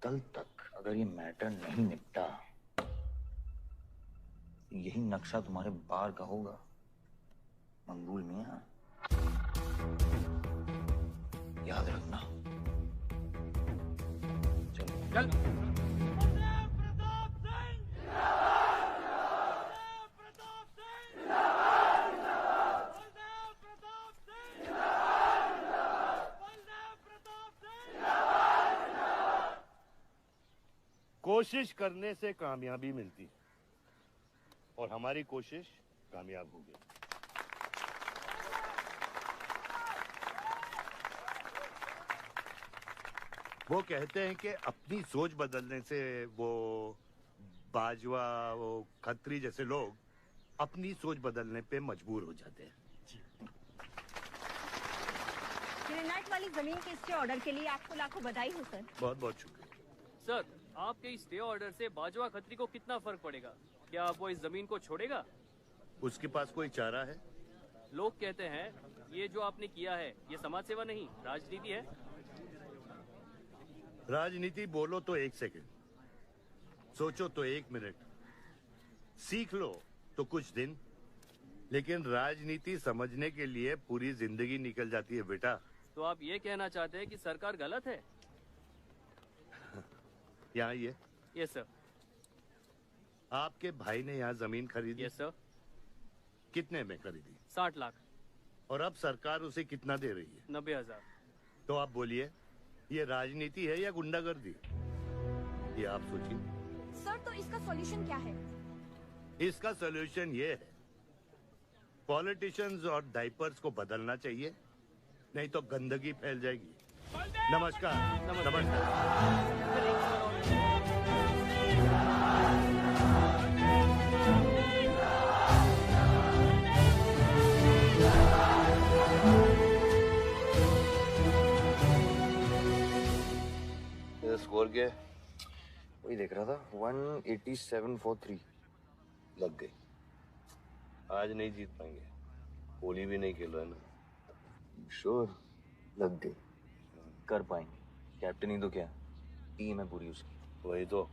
कल तक अगर ये मैटर नहीं निपटा, यही नक्शा तुम्हारे बार का होगा मंगूल मियां, याद रखना। चलो चल। कोशिश करने से कामयाबी मिलती है और हमारी कोशिश कामयाब हो गई। वो कहते हैं कि अपनी सोच बदलने से वो बाजवा, वो खत्री जैसे लोग अपनी सोच बदलने पे मजबूर हो जाते हैं। ग्रेनाइट वाली जमीन के स्टे ऑर्डर के लिए आपको लाखों बधाई हो सर। बहुत बहुत शुक्रिया सर, आपके इस स्टे ऑर्डर से बाजवा खत्री को कितना फर्क पड़ेगा? क्या वो इस जमीन को छोड़ेगा? उसके पास कोई चारा है? लोग कहते हैं ये जो आपने किया है ये समाज सेवा नहीं राजनीति है। राजनीति बोलो तो 1 सेकंड, सोचो तो 1 मिनट, सीख लो तो कुछ दिन, लेकिन राजनीति समझने के लिए पूरी जिंदगी निकल जाती है बेटा। तो आप ये कहना चाहते हैं कि सरकार गलत है? यहाँ ये यस सर। आपके भाई ने यहाँ जमीन खरीदी? Yes sir. कितने में खरीदी? 60 लाख। और अब सरकार उसे कितना दे रही है? 90,000। तो आप बोलिए, ये राजनीति है या गुंडागर्दी? ये आप सोचिए। सर तो इसका सॉल्यूशन क्या है? इसका सॉल्यूशन ये है, पॉलिटिशियंस और डाइपर्स को बदलना चाहिए, नहीं तो गंदगी फैल जाएगी। नमस्कार। नमस्कार। स्कोर क्या है? वही देख रहा था, 187 for 3 लग गई। आज नहीं जीत पाएंगे, होली भी नहीं खेल रहा है ना। श्योर लग गई, कर पाएंगे। कैप्टन ही तो क्या, टीम है पूरी उसकी। वही तो,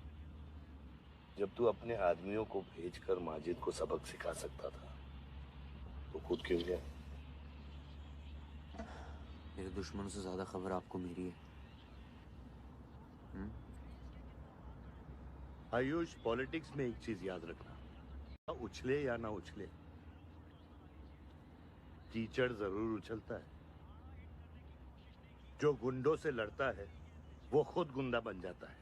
जब तू अपने आदमियों को भेजकर माजिद को सबक सिखा सकता था तो खुद क्यों गया? मेरे दुश्मनों से ज्यादा खबर आपको मेरी है। आयुष, पॉलिटिक्स में एक चीज याद रखना, उछले या ना उछले, कीचड़ जरूर उछलता है। जो गुंडों से लड़ता है वो खुद गुंडा बन जाता है।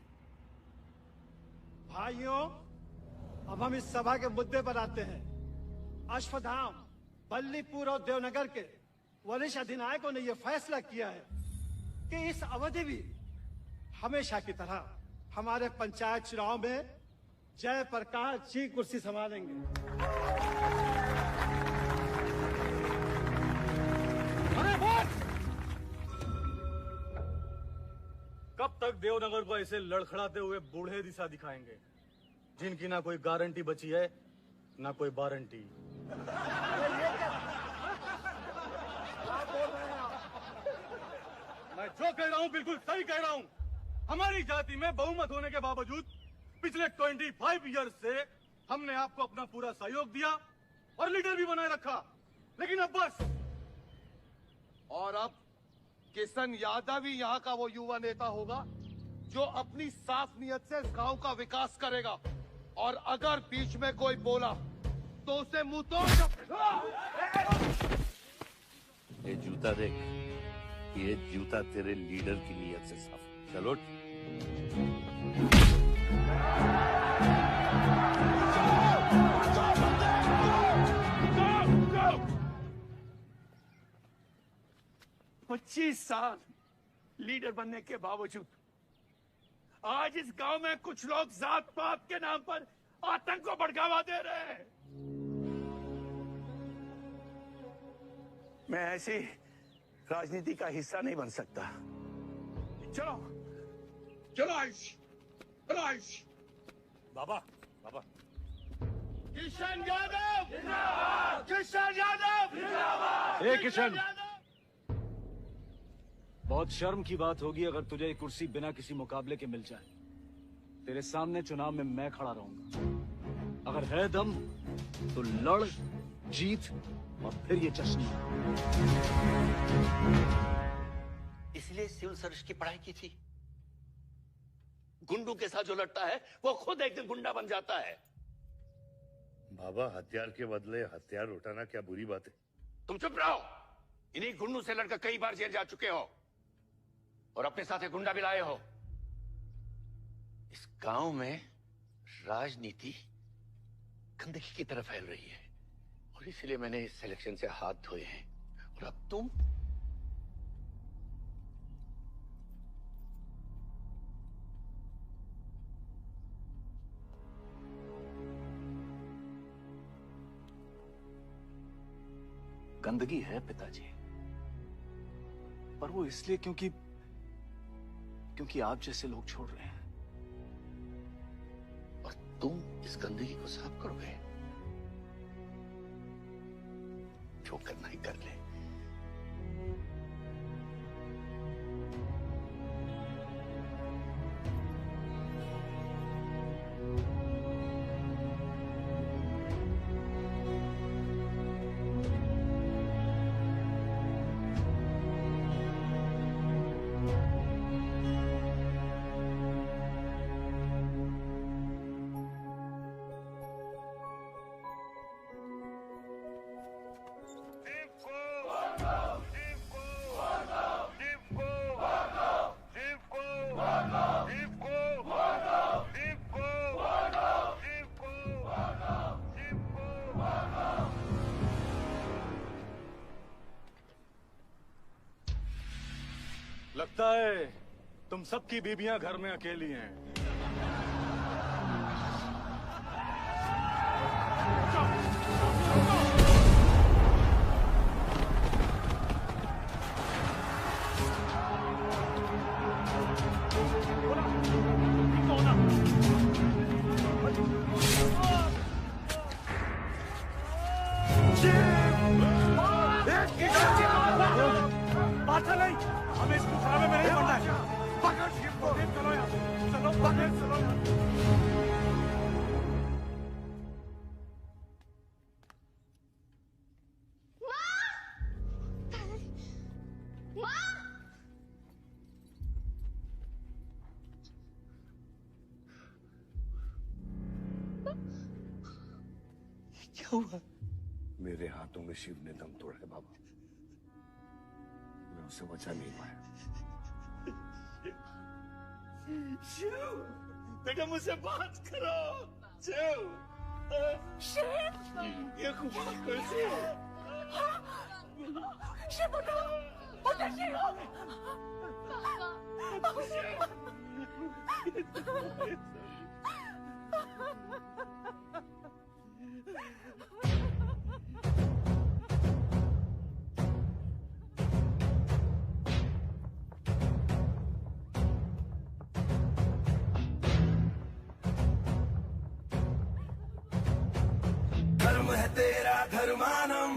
भाइयों, अब हम इस सभा के मुद्दे पर आते हैं। अश्वत्थाम, बल्लीपुर और देवनगर के वरिष्ठ अधिनायकों ने यह फैसला किया है कि इस अवधि भी हमेशा की तरह हमारे पंचायत चुनाव में जयप्रकाश जी कुर्सी संभालेंगे। कब तक देवनगर को ऐसे लड़खड़ाते हुए बूढ़े दिशा दिखाएंगे, जिनकी ना कोई गारंटी बची है ना कोई वारंटी? मैं जो कह रहा हूँ बिल्कुल सही कह रहा हूँ। हमारी जाति में बहुमत होने के बावजूद पिछले 25 ईयर्स से हमने आपको अपना पूरा सहयोग दिया और लीडर भी बनाए रखा, लेकिन अब बस। और अब किशन यादव ही यहाँ का वो युवा नेता होगा जो अपनी साफ नियत से इस गांव का विकास करेगा, और अगर बीच में कोई बोला तो उसे मुंह तोड़। ये जूता देख, ये जूता तेरे लीडर की नीयत से साफ। चलो पच्चीस साल लीडर बनने के बावजूद आज इस गांव में कुछ लोग जात पात के नाम पर आतंक को बढ़ावा दे रहे हैं। मैं ऐसी राजनीति का हिस्सा नहीं बन सकता। चलो चलो आयुष, चलो आयुष। बाबा, बाबा। किशन यादव जिंदाबाद, किशन यादव जिंदाबाद। किशन, बहुत शर्म की बात होगी अगर तुझे ये कुर्सी बिना किसी मुकाबले के मिल जाए। तेरे सामने चुनाव में मैं खड़ा रहूंगा। अगर है दम तो लड़, जीत और फिर ये जश्न। इसलिए सिविल सर्विस की पढ़ाई की थी। गुंडों के साथ जो लड़ता है वो खुद एक दिन गुंडा बन जाता है। बाबा, हथियार के बदले हथियार उठाना क्या बुरी बात है? तुम चुप रहो। इन्हीं गुंडों से लड़कर कई बार जेल जा चुके हो और अपने साथ एक गुंडा भी लाए हो। इस गांव में राजनीति गंदगी की तरफ फैल रही है और इसलिए मैंने इस सिलेक्शन से हाथ धोए हैं। और अब तुम गंदगी है पिताजी, पर वो इसलिए क्योंकि आप जैसे लोग छोड़ रहे हैं। और तुम इस गंदगी को साफ करोगे। जो करना ही कर ले। लगता है तुम सबकी बीबियां घर में अकेली हैं। बात नहीं, हमें इस मुकाबले में नहीं पड़ना है। पकड़ शिप को, चलो यार, चलो पकड़, चलो यार। क्या हुआ? मेरे हाथों में शिव ने दम तोड़ा है बाबा। मैं उसे बचा नहीं पाया। शिव, बेटा मुझसे बात करो। शिव, ये खुदा कैसे? शिव उठो, उठो शिव। धर्म है तेरा धर्मानम।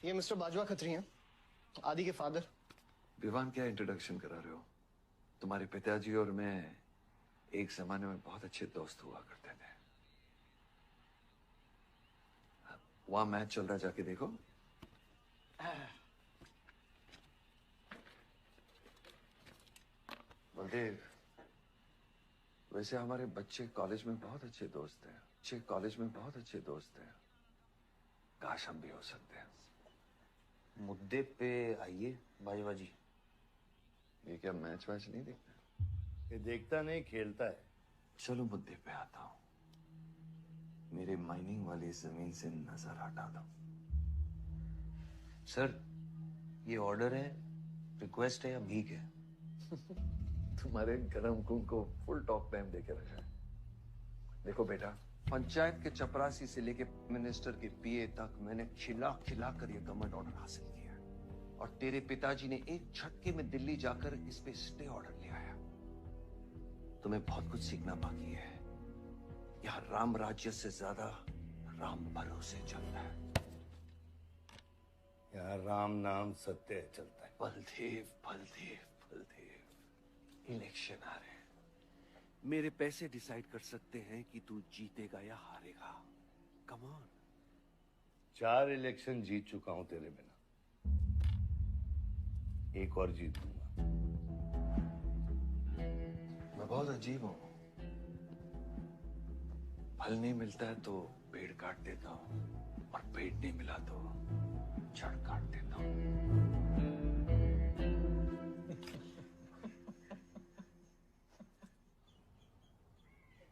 ये मिस्टर बाजवा खत्री हैं, आदि के फादर। विवान, क्या इंट्रोडक्शन करा रहे हो? तुम्हारे पिताजी और मैं एक जमाने में बहुत अच्छे दोस्त हुआ करते थे। वहां मैच चल रहा, जाके देखो। बलदेव, वैसे हमारे बच्चे कॉलेज में बहुत अच्छे दोस्त हैं। काश हम भी हो सकते हैं। मुद्दे पे आइए बाजवा जी। ये क्या मैच वैच नहीं देखता? ये देखता नहीं, खेलता है। चलो मुद्दे पे आता हूं। मेरे माइनिंग वाली जमीन से नजर हटा दो। सर, ये ऑर्डर है, रिक्वेस्ट है या भीख है? तुम्हारे गरम खून को फुल टॉक टाइम देके रखा है। देखो बेटा, पंचायत के चपरासी से लेके मिनिस्टर के पीए तक मैंने खिला कर ये गवर्नमेंट ऑर्डर हासिल किया है। और तेरे पिताजी ने एक झटके में दिल्ली जाकर इस पे स्टे ऑर्डर ले आया। तुम्हें बहुत कुछ सीखना बाकी है। यहाँ राम राज्य से ज्यादा राम भरोसे चलता है। यहाँ राम नाम सत्य चलता है। बलदेव, इलेक्शन आ रहे हैं। मेरे पैसे डिसाइड कर सकते हैं कि तू जीतेगा या हारेगा। Come on. 4 इलेक्शन जीत चुका हूं तेरे बिना, एक और जीत दूंगा। मैं बहुत अजीब हूं। फल नहीं मिलता है तो पेड़ काट देता हूं, और पेड़ नहीं मिला तो जड़ काट देता हूं।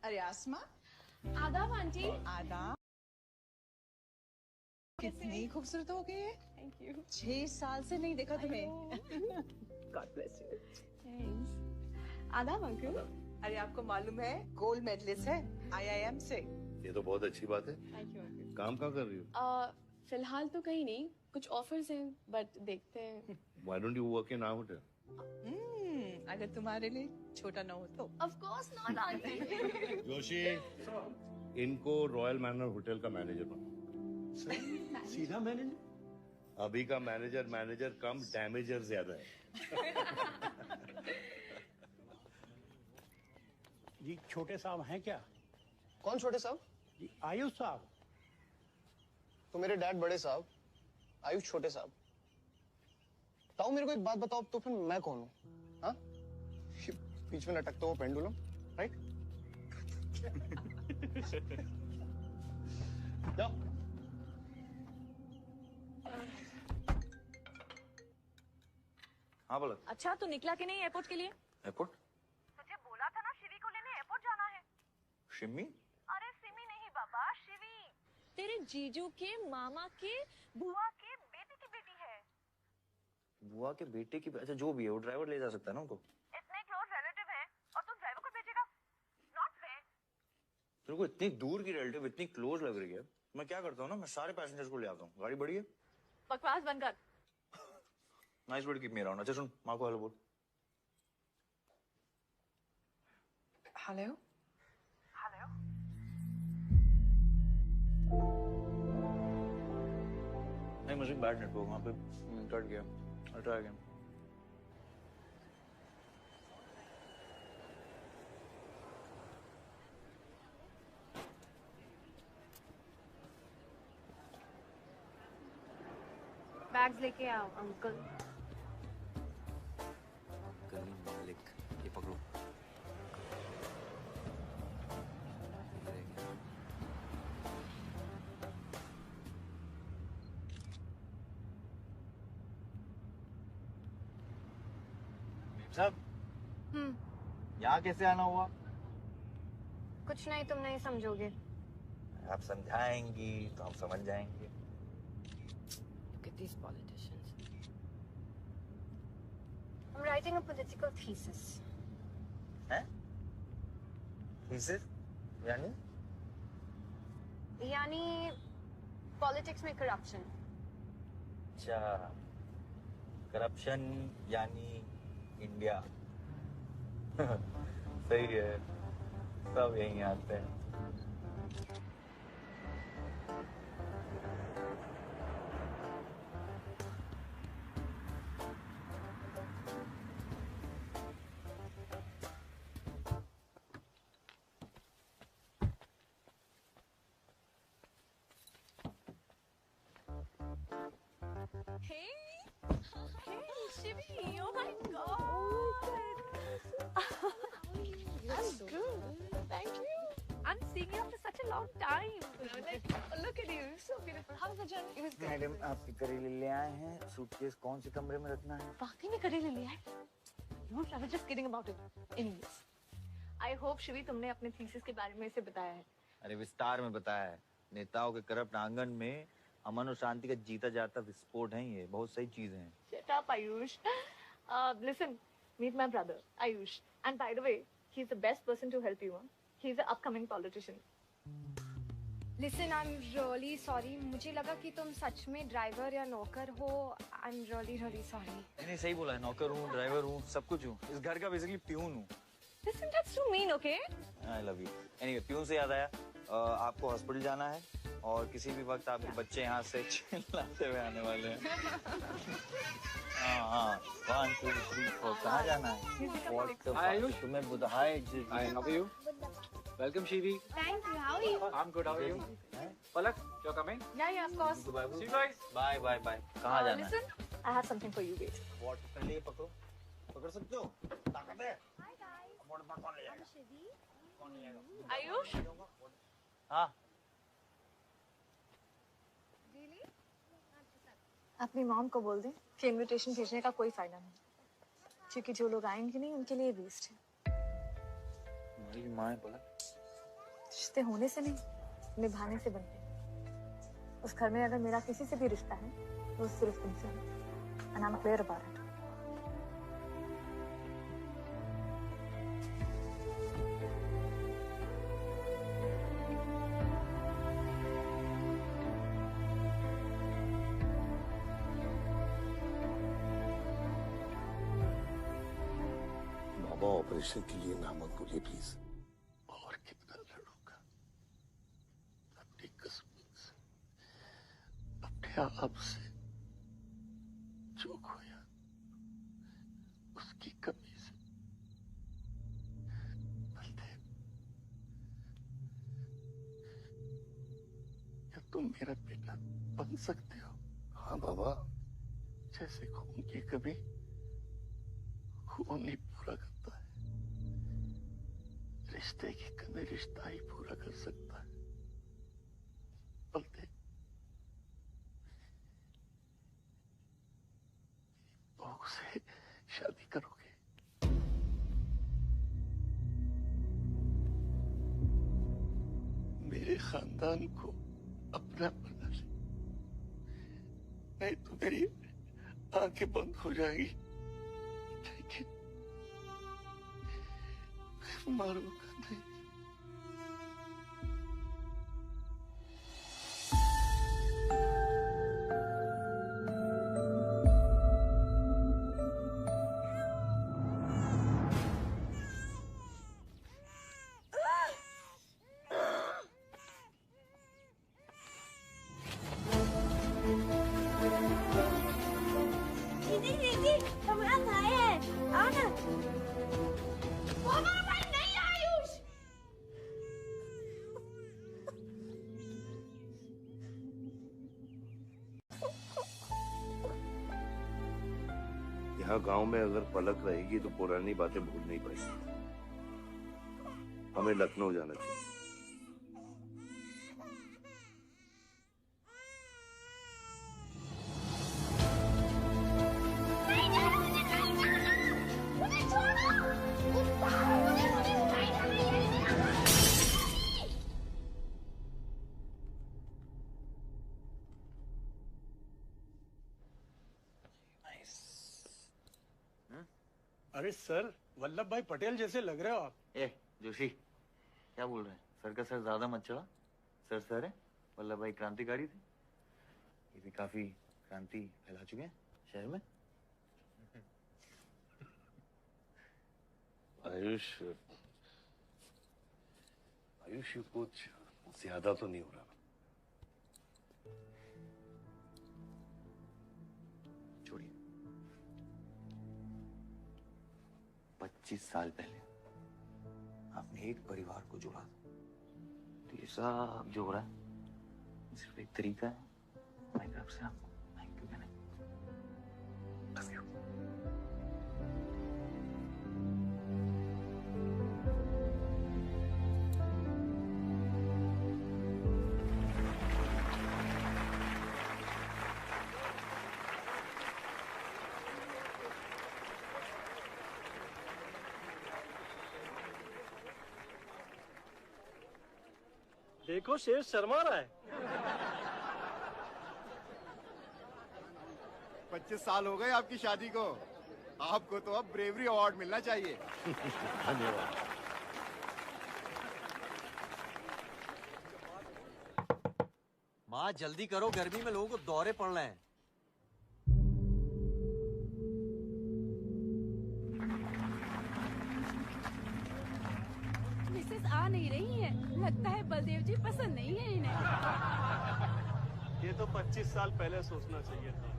अरे आसमा, आदाब आंटी। आदाब। कितनी खूबसूरत हो गई है। Thank you. 6 साल से नहीं देखा तुम्हें। God bless you. थैंक्स। आदाब अंकल। अरे आपको मालूम है गोल्ड मेडलिस्ट है IIM से। ये तो बहुत अच्छी बात है। Thank you uncle. काम कहाँ कर रही हो? फिलहाल तो कहीं नहीं, कुछ ऑफर्स हैं, बट देखते हैं। Why don't you work in our hotel? अगर तुम्हारे लिए छोटा ना हो तो। Of course not aunty. Joshi, इनको रॉयल मैनर होटल का मैनेजर बनो। सीधा मैनेजर? अभी का मैनेजर कम, डैमेजर ज्यादा है। जी छोटे साहब हैं क्या? कौन छोटे साहब? जी आयुष साहब। तो मेरे डैड बड़े साहब, आयुष छोटे साहब। ताऊ मेरे को एक बात बताओ, तो फिर मैं कौन हूँ? हाँ, बीच में लटकता हुआ पेंडुलम, राइट? जाओ। हाँ बोला। अच्छा, तो निकला कि नहीं एयरपोर्ट के लिए? एयरपोर्ट? तुझे बोला था ना शिवी को लेने एयरपोर्ट जाना है। शिमी? अरे सिमी नहीं बाबा, शिवी। तेरे जीजू के मामा के बुआ के बेटे की बेटी है। बुआ के बेटे की? अच्छा, जो भी है वो ड्राइवर ले जा सकता है ना उनको। इतने क्लोज रिलेटिव हैं और तुम ड्राइवर को भेजेगा? Not fair. तेरे को इतनी दूर की रिलेटिव इतनी क्लोज लग रही है। मैं क्या करता हूँ ना, मैं सारे पैसेंजर्स को ले आता हूँ। गाड़ी बड़ी है। बकवास बंद कर। Nice word, keep me around. अच्छा सुन, माँ को हेलो बोल। हेलो। हेलो। नहीं, मुझे बैड नेटवर्क वहाँ पे कट गया। I'll try again. बैग्स लेके आओ अंकल। गली मालिक, ये पकड़ो। सब यहाँ कैसे आना हुआ? कुछ नहीं, तुम नहीं समझोगे। आप समझाएंगी तो हम समझ जाएंगे। Look at these politicians. I'm writing a political thesis. हैं? Thesis? यानी पॉलिटिक्स में करप्शन। अच्छा, करप्शन यानी इंडिया। सही है, सब यहीं आते हैं। Shivi, oh my God. That's good. Thank you. I'm seeing you after such a long time. Like, look at you, so beautiful. How was the journey? It was good. Madam आप करेले ले आए हैं, सूटकेस कौन से कमरे में रखना है? वाकई में करेले ले आए? No, I was just kidding about it. Anyways, I hope Shivi तुमने अपने थीसिस के बारे में इसे बताया है. अरे विस्तार में बताया है. नेताओं के करप्ट आंगन में अमन और शांति का जीता जाता विस्फोट है ये. बहुत सही चीजें हैं. Shut up, Ayush. Listen, meet my brother, Ayush. And by the way, he's the best person to help you. He's an upcoming politician. Listen, I'm really sorry. मुझे लगा कि तुम सच में ड्राइवर या नौकर हो. I'm really sorry. नहीं सही बोला है. नौकर हूँ, ड्राइवर हूँ, सब कुछ हूँ. इस घर का बेसिकली प्यून हूँ. Listen, that's too mean, okay? I love you. Anyway, peon से याद आया. आपको हॉस्पिटल जाना है और किसी भी वक्त आपके बच्चे यहाँ से चिल्लाते हुए आने वाले हैं. हाँ 1 2 3 4 कहाँ जाना है? आयुष तुम्हें बुधा. Hi, how are you? Welcome, Shivi. Thank you. How are you? I'm good. How are you? Palak, you're coming? Yeah, of course. See you guys. Bye. कहाँ जाना है? Listen, I have something for you, wait. What? पहले ये पकड़ो. पकड़ सकते हो? ताकत है? Hi guys. कौन ले जाएगा? I'm Shivi. कौन ले जाएगा? Ayush? हाँ. Really? अपनी मॉम को बोल दे कि इनविटेशन भेजने का कोई फायदा नहीं, क्योंकि जो लोग आएंगे नहीं उनके लिए वेस्ट है. मेरी माँ है बोला. रिश्ते होने से नहीं, निभाने से बनते हैं. उस घर में अगर मेरा किसी से भी रिश्ता है तो सिर्फ तुमसे है. And I'm clear about it. Baba operation के लिए ना मत बोलिए प्लीज. और कितना लड़ूंगा अपनी किस्मत से, अपने आप से. जो खोया उसकी कमी से. बलदेव, क्या तुम मेरा बेटा बन सकते हो? हाँ बाबा. जैसे खून की कमी खून ही पूरा करता है, रिश्ते की कमी रिश्ता ही पूरा कर सकता है. बलदेव, बहू से शादी करोगे? मेरे खानदान को अपना बना ले, नहीं तो मेरी आंखें बंद हो जाएगी. लेकिन मारूंगा नहीं. दीदी, कमरा खाए हैं. आओ ना. नहीं आयुष. यहाँ गांव में अगर पलक रहेगी तो पुरानी बातें भूल नहीं पाएगी. हमें लखनऊ जाना चाहिए. अरे सर, वल्लभ भाई पटेल जैसे लग रहे हो आप. ए जोशी, क्या बोल रहे हैं? सर का सर ज्यादा मत चढ़ा. सर है. वल्लभ भाई क्रांतिकारी थे. ये भी काफी क्रांति फैला चुके हैं शहर में. आयुष कुछ ज्यादा तो नहीं हो रहा? छोड़िए. 25 साल पहले आपने एक परिवार को जोड़ा, तो ये सब जो हो रहा है सिर्फ एक तरीका है. मैं तरफ से आपको थैंक यू कहने. Love you. देखो शेर शर्मा रहा है। 25 साल हो गए आपकी शादी को। आपको तो अब ब्रेवरी अवार्ड मिलना चाहिए। धन्यवाद। माँ जल्दी करो, गर्मी में लोगों को दौरे पड़ रहे हैं। मिसेस आ नहीं रही है, लगता है बलदेव जी पसंद नहीं है इन्हें। ये तो 25 साल पहले सोचना चाहिए था।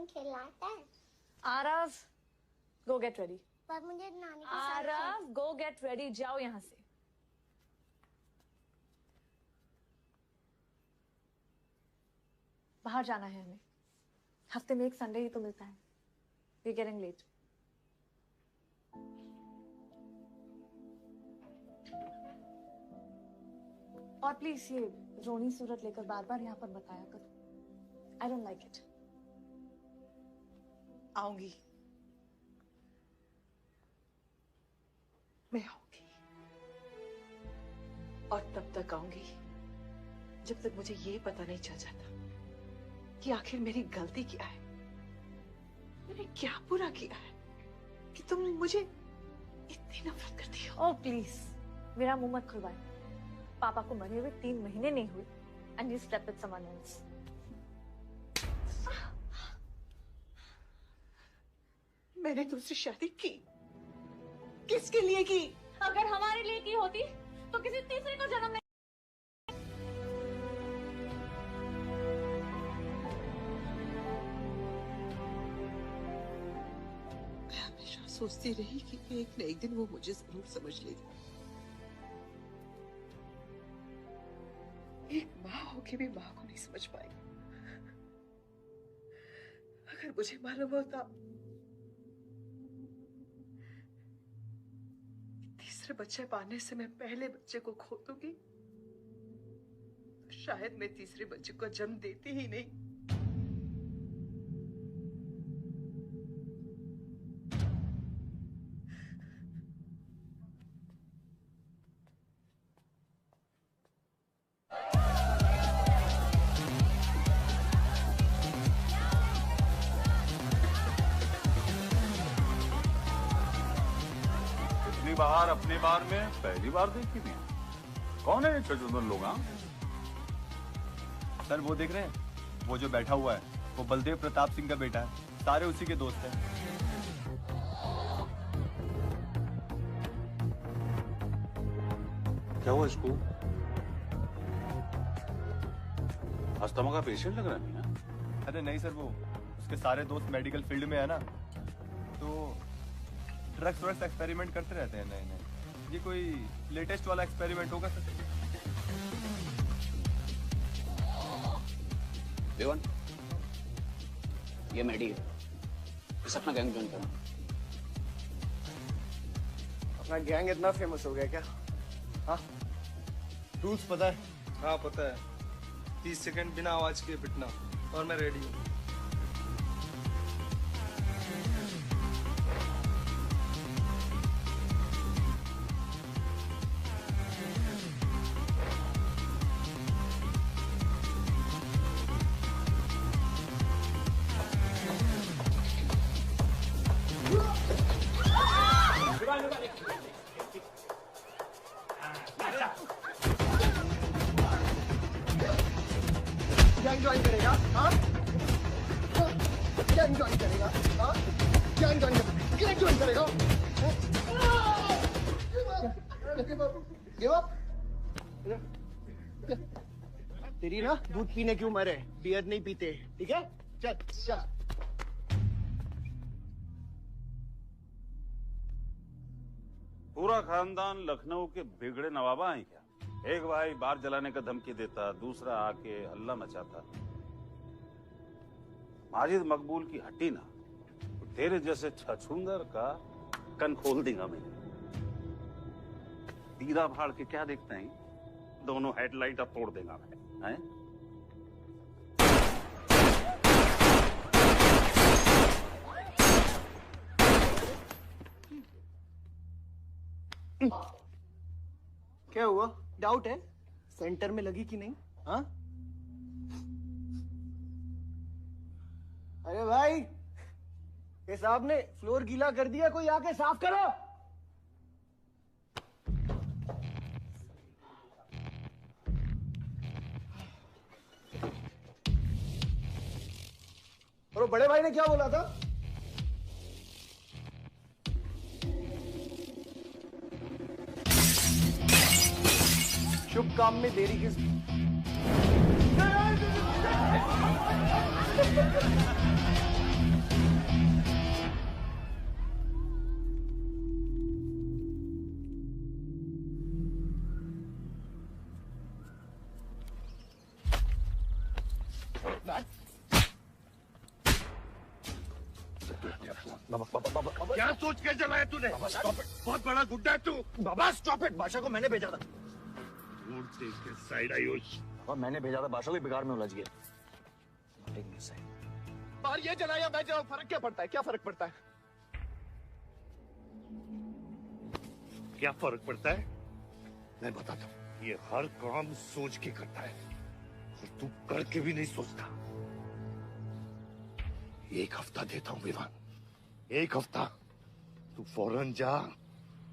खेलना आता है? Aarav, go get ready. पर मुझे नानी के साथ आरव, go get ready. जाओ यहाँ से। बाहर जाना है हमें। हफ्ते में एक संडे ही तो मिलता है। We're getting late. और प्लीज ये रोनी सूरत लेकर बार बार यहाँ पर बताया करो। I don't like it. आऊंगी, मैं आऊंगी और तब तक आऊंगी जब तक मुझे ये पता नहीं चल जाता कि आखिर मेरी गलती क्या है। मैंने क्या बुरा किया है कि तुम मुझे इतनी नफरत करती हो। ओह प्लीज, मेरा मुंह मत खुलवाए। पापा को मरे हुए 3 महीने नहीं हुए and you slept with someone else. मैंने दूसरी शादी की, किसके लिए की? अगर हमारे लिए की होती तो किसी तीसरे को जन्म नहीं। मैं हमेशा सोचती रही कि एक न एक दिन वो मुझे जरूर समझ लेगी। एक माँ होके भी माँ को नहीं समझ पाई। अगर मुझे मालूम होता तीसरे बच्चे पाने से मैं पहले बच्चे को खो दूंगी तो शायद मैं तीसरे बच्चे को जन्म देती ही नहीं। बाहर अपने बार में पहली बार देखी थी। कौन है ये चचुंदर लोग? सर वो देख रहे हैं, वो जो बैठा हुआ है वो बलदेव प्रताप सिंह का बेटा है। सारे उसी के दोस्त हैं। क्या हुआ इसको? अस्थमा का पेशेंट लग रहा है ना? अरे नहीं सर, वो उसके सारे दोस्त मेडिकल फील्ड में है ना, तो ड्रग्स एक्सपेरिमेंट करते रहते हैं नए नए। ये कोई लेटेस्ट वाला एक्सपेरिमेंट होगा सर? देवन, ये मैडी है, इस अपना गैंग ज्वाइन करना। अपना गैंग इतना फेमस हो गया क्या? हाँ, रूल्स पता है? हाँ पता है। 30 सेकंड बिना आवाज के पिटना और मैं रेडी हूँ। गैंग ज्वाइन करेगा? हाँ? गैंग ज्वाइन करेगा? हाँ? गैंग ज्वाइन करेगा? Give up? तेरी ना दूध पीने की उम्र है, बियर नहीं पीते, ठीक है? चल चल। पूरा खानदान लखनऊ के बिगड़े नवाबा हैं क्या? एक भाई बार जलाने का धमकी देता, दूसरा आके हल्ला मचाता। माजिद मकबूल की हड्डी ना, तो तेरे जैसे छछूंदर का कन खोल देगा मैं। दीदा भाड़ के क्या देखते हैं, दोनों हेडलाइट अब तोड़ देगा मैं, हैं? क्या हुआ? डाउट है सेंटर में लगी कि नहीं? हाँ? अरे भाई, ये साहब ने फ्लोर गीला कर दिया, कोई आके साफ करो। और बड़े भाई ने क्या बोला था? शुभ काम में देरी किस? क्या सोच के जलाया तूने? बहुत बड़ा गुड्डा है तू। बाबा स्टॉप इट, बादशाह को मैंने भेजा था। दूर से इसके साइड आयुष। बाबा मैंने भेजा था, बादशाह को बिगाड़ में उलझ गया। बाहर ये जलाया मैं जलाऊं, फर्क क्या पड़ता है? क्या फर्क पड़ता है? क्या फर्क पड़ता है? मैं बताता हूँ। ये हर काम सोच के करता है और तू करके भी नहीं सोचता। एक हफ्ता देता हूँ विवान, एक हफ्ता। तू फौरन जा,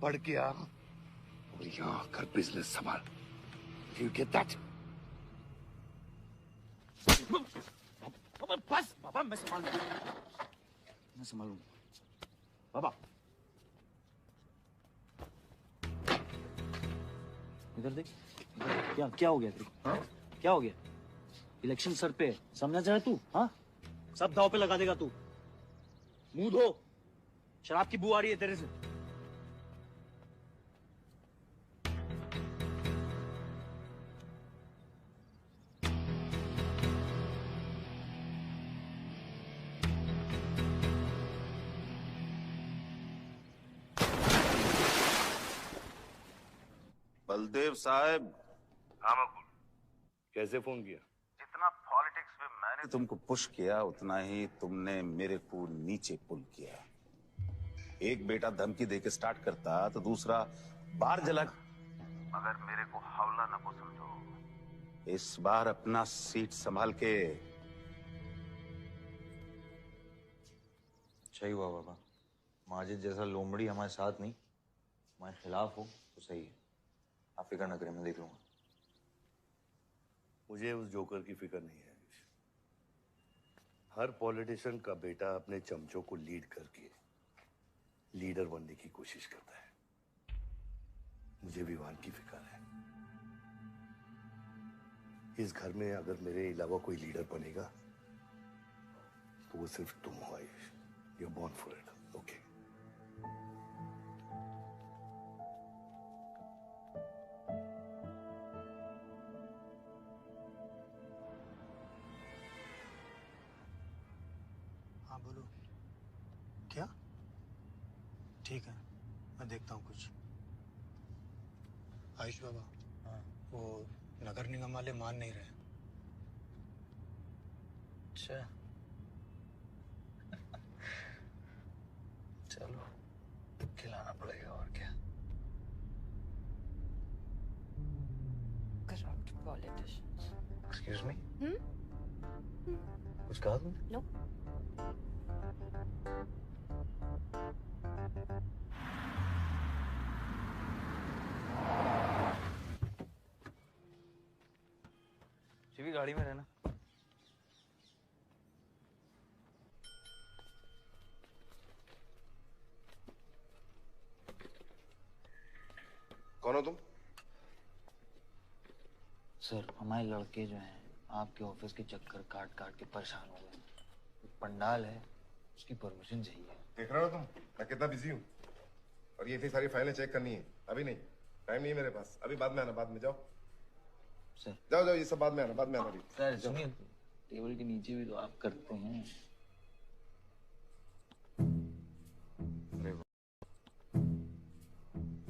पढ़ के आ और यहाँ आकर बिजनेस संभाल। You get that? बस बाबा, मैं संभालूंगा। बाबा इधर देख, क्या हो गया तेरे को? हाँ? क्या हो गया? इलेक्शन सर पे, समझना चाहे तू? हाँ, सब दाव पे लगा देगा तू। मुंह धो, शराब की बू आ रही है तेरे से। बलदेव साहब। हाँ मकबूल, कैसे फोन किया? जितना पॉलिटिक्स में मैंने तुमको पुश किया, उतना ही तुमने मेरे को नीचे पुल किया। एक बेटा धमकी देके स्टार्ट करता तो दूसरा बार जला। मगर मेरे को हौला ना को समझो। इस बार अपना सीट संभाल के। सही हुआ बाबा, माजिद जैसा लोमड़ी हमारे साथ नहीं, हमारे खिलाफ हो तो सही है। आप फिक्र न करें, मैं देख लूंगा। मुझे उस जोकर की फिक्र नहीं है। हर पॉलिटिशियन का बेटा अपने चमचों को लीड करके लीडर बनने की कोशिश करता है। मुझे विवान की फिक्र है। इस घर में अगर मेरे अलावा कोई लीडर बनेगा तो वो सिर्फ तुम हो Ayush. You are born for it, okay? हाँ बोलो। क्या? ठीक है, मैं देखता हूँ कुछ। आयुष बाबा, हाँ, वो नगर निगम वाले मान नहीं रहे। अच्छा, चलो खिलाना पड़ेगा और क्या। Corrupt politicians. Excuse me, Hmm? कुछ कहा तुमने? No. शिवी गाड़ी में रहना। कौन हो तुम? सर, हमारे लड़के जो हैं आपके ऑफिस के चक्कर काट काट के परेशान हो गए। एक पंडाल है, उसकी परमिशन चाहिए। देख रहे हो तुम मैं कितना बिजी हूँ, और ये इतनी सारी फाइलें चेक करनी है। अभी नहीं, टाइम नहीं है मेरे पास। अभी बाद में आना, बाद में जाओ। सर जाओ जाओ, ये सब बाद में आना अभी। सर सुनिए, टेबल के नीचे भी तो आप करते हैं।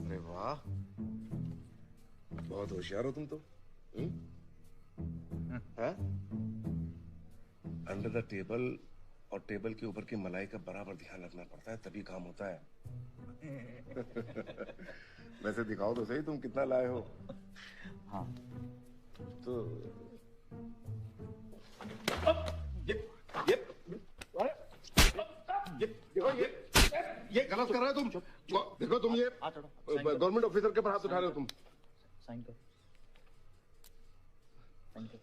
अरे वाह, बहुत होशियार हो तुम तो। हाँ? अंडर द टेबल और टेबल के ऊपर की मलाई का बराबर ध्यान रखना पड़ता है, तभी काम होता है। वैसे दिखाओ तो सही तुम कितना लाए हो। हाँ तो ये गलत कर रहे हो तुम। देखो तुम ये गवर्नमेंट ऑफिसर के ऊपर हाथ उठा रहे हो तुम। साइन करो, साइन करो।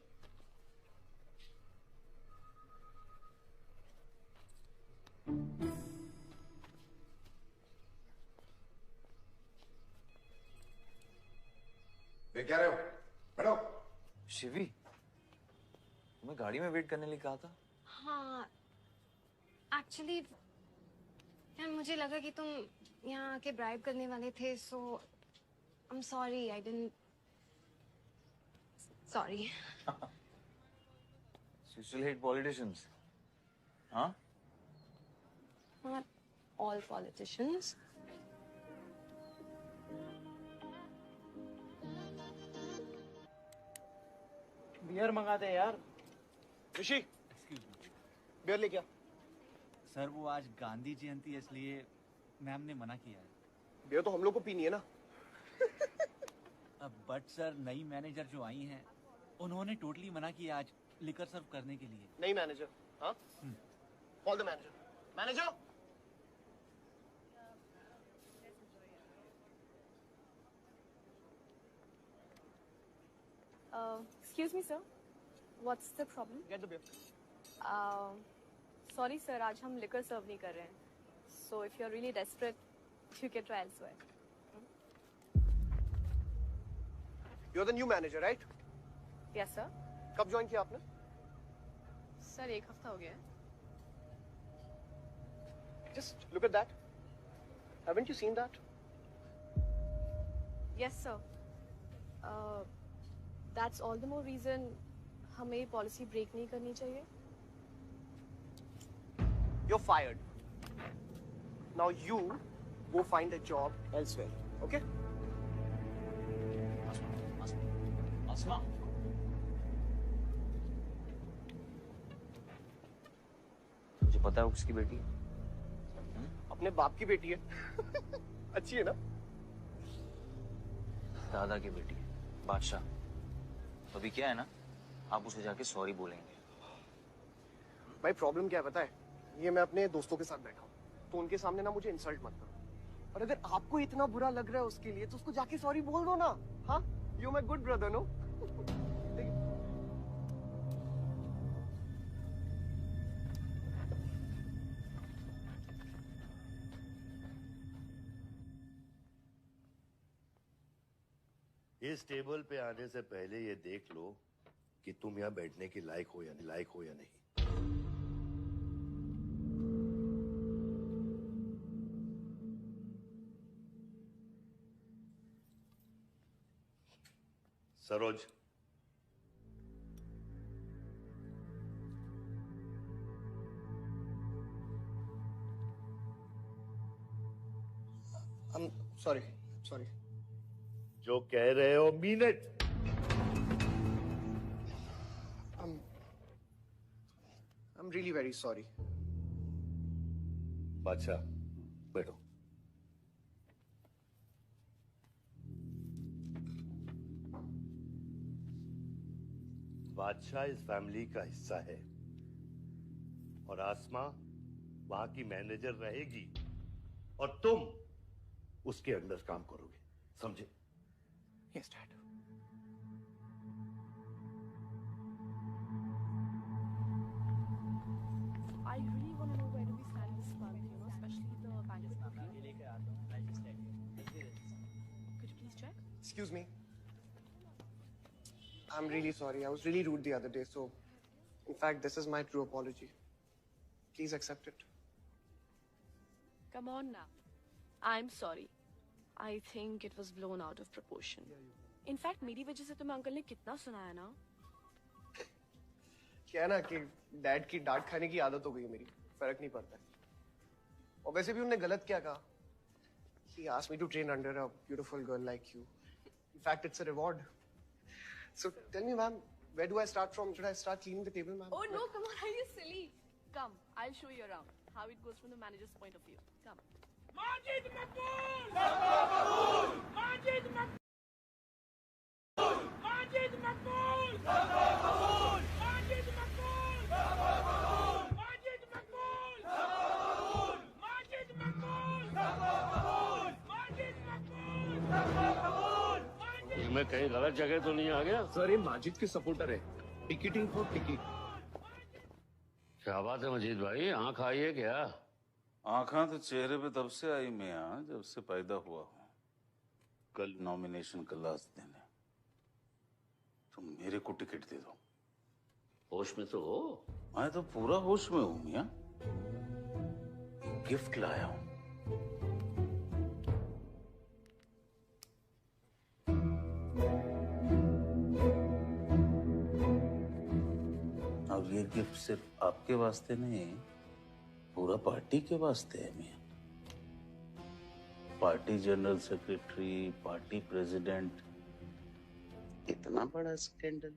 क्या रहे हो? बैठो। शिवी, तुम्हें गाड़ी में वेट करने लिए कहा था। हाँ, एक्चुअली यार मुझे लगा कि तुम यहाँ आके ब्राइब करने वाले थे, so I am sorry, I didn't, sorry. You still hate politicians, huh? Not all politicians. Beer मंगाते हैं यार। ऋषि, बियर ले क्या? सर वो आज गांधी जयंती है इसलिए मैम ने मना किया है। बियर तो हम लोग को पीनी है ना। बट सर नई मैनेजर जो आई हैं उन्होंने टोटली मना किया आज लिकर सर्व करने के लिए। नई मैनेजर? हाँ? Call the manager. Manager, Excuse me, sir. What's the problem? get the beer. Sorry, sir. आज हम liquor serve नहीं कर रहे हैं. So if you're really desperate, you can try elsewhere. You're the new manager, right? Yes, sir. कब join किया आपने? Sir, एक हफ्ता हो गया है. Just look at that. Haven't you seen that? Yes, sir. That's all the more reason हमें policy break नहीं करनी चाहिए. You're fired. Now you go find a job elsewhere, okay? Asma. मुझे पता है वो किसकी बेटी है? अपने बाप की बेटी है। अच्छी है ना? दादा की बेटी है, बादशाह। तो अभी क्या है ना, आप उसे जाके सॉरी बोलेंगे। भाई प्रॉब्लम क्या है पता है? ये मैं अपने दोस्तों के साथ बैठा हूँ, तो उनके सामने ना मुझे इंसल्ट मत करो। और अगर आपको इतना बुरा लग रहा है उसके लिए, तो उसको जाके सॉरी बोल दो ना। हाँ? You my good brother, no? इस टेबल पे आने से पहले ये देख लो कि तुम यहाँ बैठने के लायक हो या नहीं। Saroj, I'm sorry. जो कह रहे हो mean it. I'm really very sorry. बादशाह, बैठो। बादशाह इस फैमिली का हिस्सा है और आसमा वहां की मैनेजर रहेगी और तुम उसके अंडर काम करोगे, समझे? Yes, Dad. I really want to know where do we stand this month, you know, especially the bank booking. Could you please check? Excuse me. I'm really sorry. I was really rude the other day, so in fact, this is my true apology. Please accept it. Come on now. I'm sorry. I think it was blown out of proportion. In fact मेरी वजह से तुम्हें uncle ने कितना सुनाया ना। क्या है ना कि डैड की डांट खाने की आदत हो गई है मेरी, फर्क नहीं पड़ता। और वैसे भी उन्होंने गलत क्या कहा? He asked me to train under a beautiful girl like you. In fact, it's a reward. So tell me, ma'am, where do I start from? Should I start cleaning the table, ma'am? Oh no, come on, are you silly? Come, I'll show you around how it goes from the manager's point of view. Come. Majid Maqbool! Majid Maqbool! Majid Maqbool! Majid Maqbool! Majid Maqbool! Majid Maqbool! मैं कहीं गलत जगह तो नहीं आ गया? Sir ये माजिद के supporter है, टिकटिंग फॉर टिकट। क्या बात है मजीद भाई, आंख आई है क्या? आंखा तो चेहरे पे तब से आई मियां जब से पैदा हुआ हूँ। कल नॉमिनेशन का लास्ट दिन है, तो मेरे को टिकट दे दो। होश में तो हो? मैं तो पूरा होश में हूँ मियां। गिफ्ट लाया हूँ। अब ये गिफ्ट सिर्फ आपके वास्ते नहीं, पूरा पार्टी के वास्ते है मियां। Party general secretary, party president, इतना बड़ा scandal.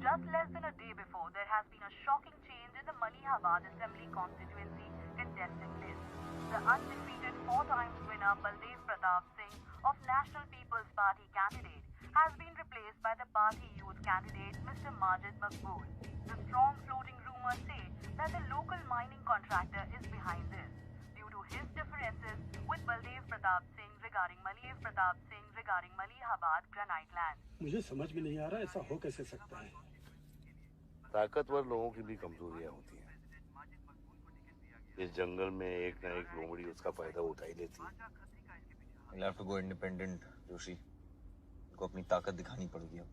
Just less than a day before, there has been a shocking change in the Malihabad Assembly constituency contestant list. The undefeated 4 times winner Baldev Pratap Singh of National People's Party candidate has been replaced by the party youth candidate Mr. Majid Maqbool. The strong floating rumors say that the local mining contractor is behind this due to his differences with Baldev Pratap Singh regarding Malihabad granite land. मुझे समझ में नहीं आ रहा ऐसा हो कैसे सकता है। ताकतवर लोगों की भी कमजोरियां होती हैं। इस जंगल में एक ना एक लोमड़ी उसका फायदा उठा ही लेती है। You'll have to go independent, Joshi. उनको अपनी ताकत दिखानी पड़ेगी अब।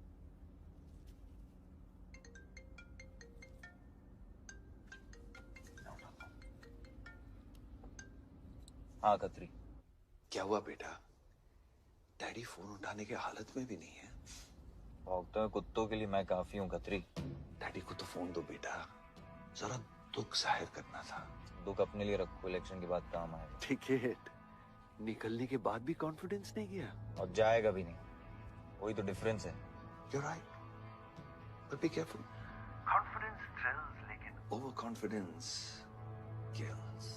हाँ खत्री। क्या हुआ बेटा? डैडी फोन उठाने के हालत में भी नहीं है। भौंकते हुए कुत्तों के लिए मैं काफी हूँ खत्री। डैडी को तो फोन दो बेटा, जरा दुख जाहिर करना था। दुख अपने लिए रखो, इलेक्शन के बाद काम आएगा। टिकट निकलने के बाद भी कॉन्फिडेंस नहीं गया और जाएगा भी नहीं, वही तो डिफरेंस है। You're right, but be careful. Confidence thrills, लेकिन overconfidence kills.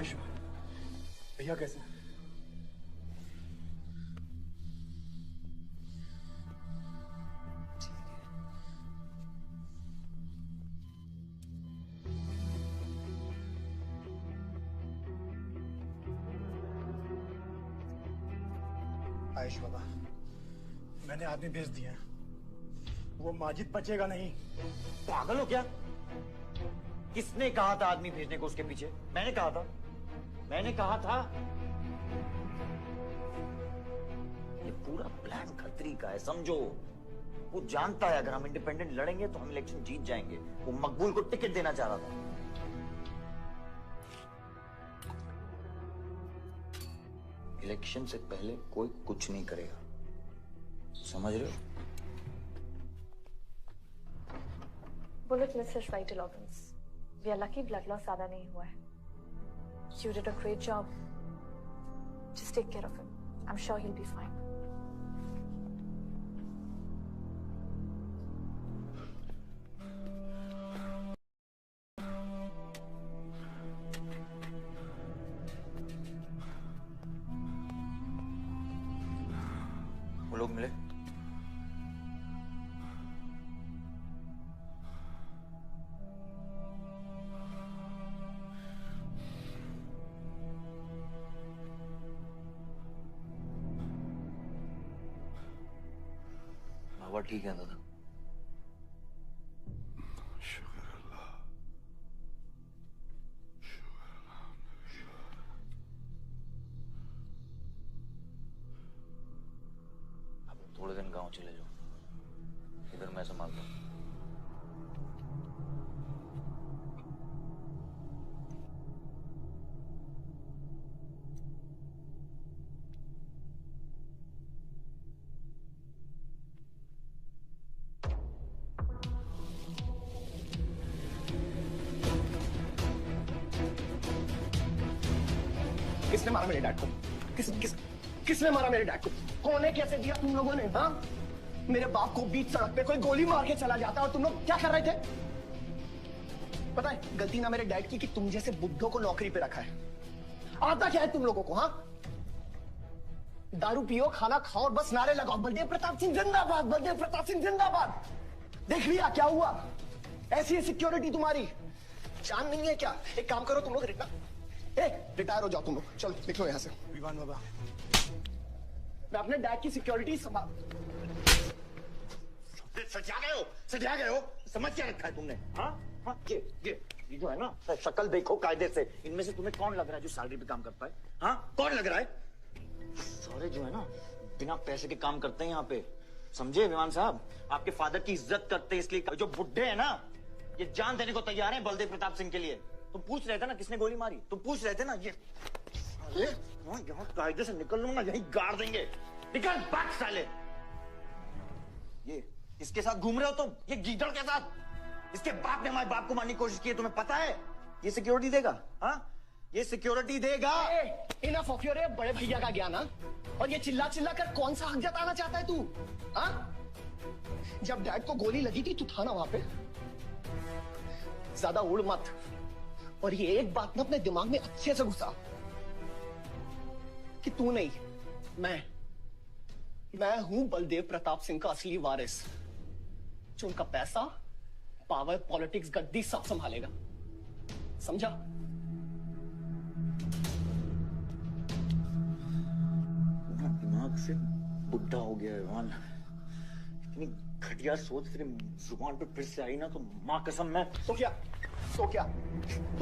आयुष भैया कैसे हैं? आयुष बाबा, मैंने आदमी भेज दिया। वो माजिद बचेगा नहीं। पागल हो क्या? किसने कहा था आदमी भेजने को उसके पीछे? मैंने कहा था। ये पूरा प्लान खतरी का है, समझो। वो जानता है अगर हम इंडिपेंडेंट लड़ेंगे तो हम इलेक्शन जीत जाएंगे। वो मकबूल को टिकट देना चाह रहा था। इलेक्शन से पहले कोई कुछ नहीं करेगा, समझ रहे हो? Bullet missed his vital organs. We are lucky blood loss ज़्यादा नहीं हुआ है. You did a great job. Just take care of him. I'm sure he'll be fine. वो लोग मिले? बाबा ठीक है दादा? थोड़े दिन गांव चले जाओ, इधर मैं संभालता हूँ। किसने मारा मेरे डैड को? किसने मारा मेरे डैड को? कौन है? कैसे दिया तुम लोगों ने? हाँ, मेरे बाप को बीच सड़क पे कोई गोली मार के चला जाता और तुम लोग क्या कर रहे थे? पता है गलती ना मेरे डैड की कि तुम जैसे बुड्ढों को नौकरी पे रखा है। आता क्या है तुम लोगों को? हाँ, दारू पियो, खाना खाओ और बस नारे लगाओ, बलदेव प्रताप सिंह जिंदाबाद, बलदेव प्रताप सिंह जिंदाबाद। देख लिया क्या हुआ? ऐसी है सिक्योरिटी तुम्हारी। जान नहीं है क्या? एक काम करो तुम लोग, रिटायर हो जाओ तुम लोग। चलो निकलो यहाँ से। विवान बाबा, मैं अपने डैड की सिक्योरिटी संभाल। सजा गए हो। समझ क्या रखा है तुमने? हाँ, ये जो है ना, शक्ल देखो कायदे से। इनमें से तुम्हें कौन लग रहा है जो सैलरी पे काम करता है? हाँ, कौन लग रहा है? सारे जो है ना बिना पैसे के काम करते हैं यहाँ पे, समझे विमान साहब? आपके फादर की इज्जत करते हैं, इसलिए जो बुड्ढे हैं ना ये जान देने को तैयार हैं बलदेव प्रताप सिंह के लिए। तुम पूछ रहे थे ना किसने गोली मारी? तुम पूछ रहे थे ना? ये अरे यहाँ कायदे से निकल लूंगा, यहीं गाड़ देंगे। निकल भाग साले। ये इसके साथ घूम रहे हो तुम, ये गीदड़ के साथ। इसके बाप ने हमारे बाप को मारने की कोशिश की है, तुम्हें पता है? ये सिक्योरिटी देगा? हाँ, ये सिक्योरिटी देगा। इनफ ऑफ योर बड़े भैया का ज्ञान। और ये चिल्ला चिल्ला कर कौन सा हक जताना चाहता है तू? हाँ, जब डैड को गोली लगी थी तू था ना वहां पे? ज्यादा उड़ मत। और ये एक बात ना अपने दिमाग में अच्छे से घुसा कि तू नहीं, मैं हूं बलदेव प्रताप सिंह का असली वारिस, जो उनका पैसा, पावर, पॉलिटिक्स, गद्दी सब संभालेगा। समझा? दिमाग से बुढ़ा हो गया है मान। इतनी घटिया सोच तेरे जुबान पे फिर से आई ना तो माँ कसम मैं तो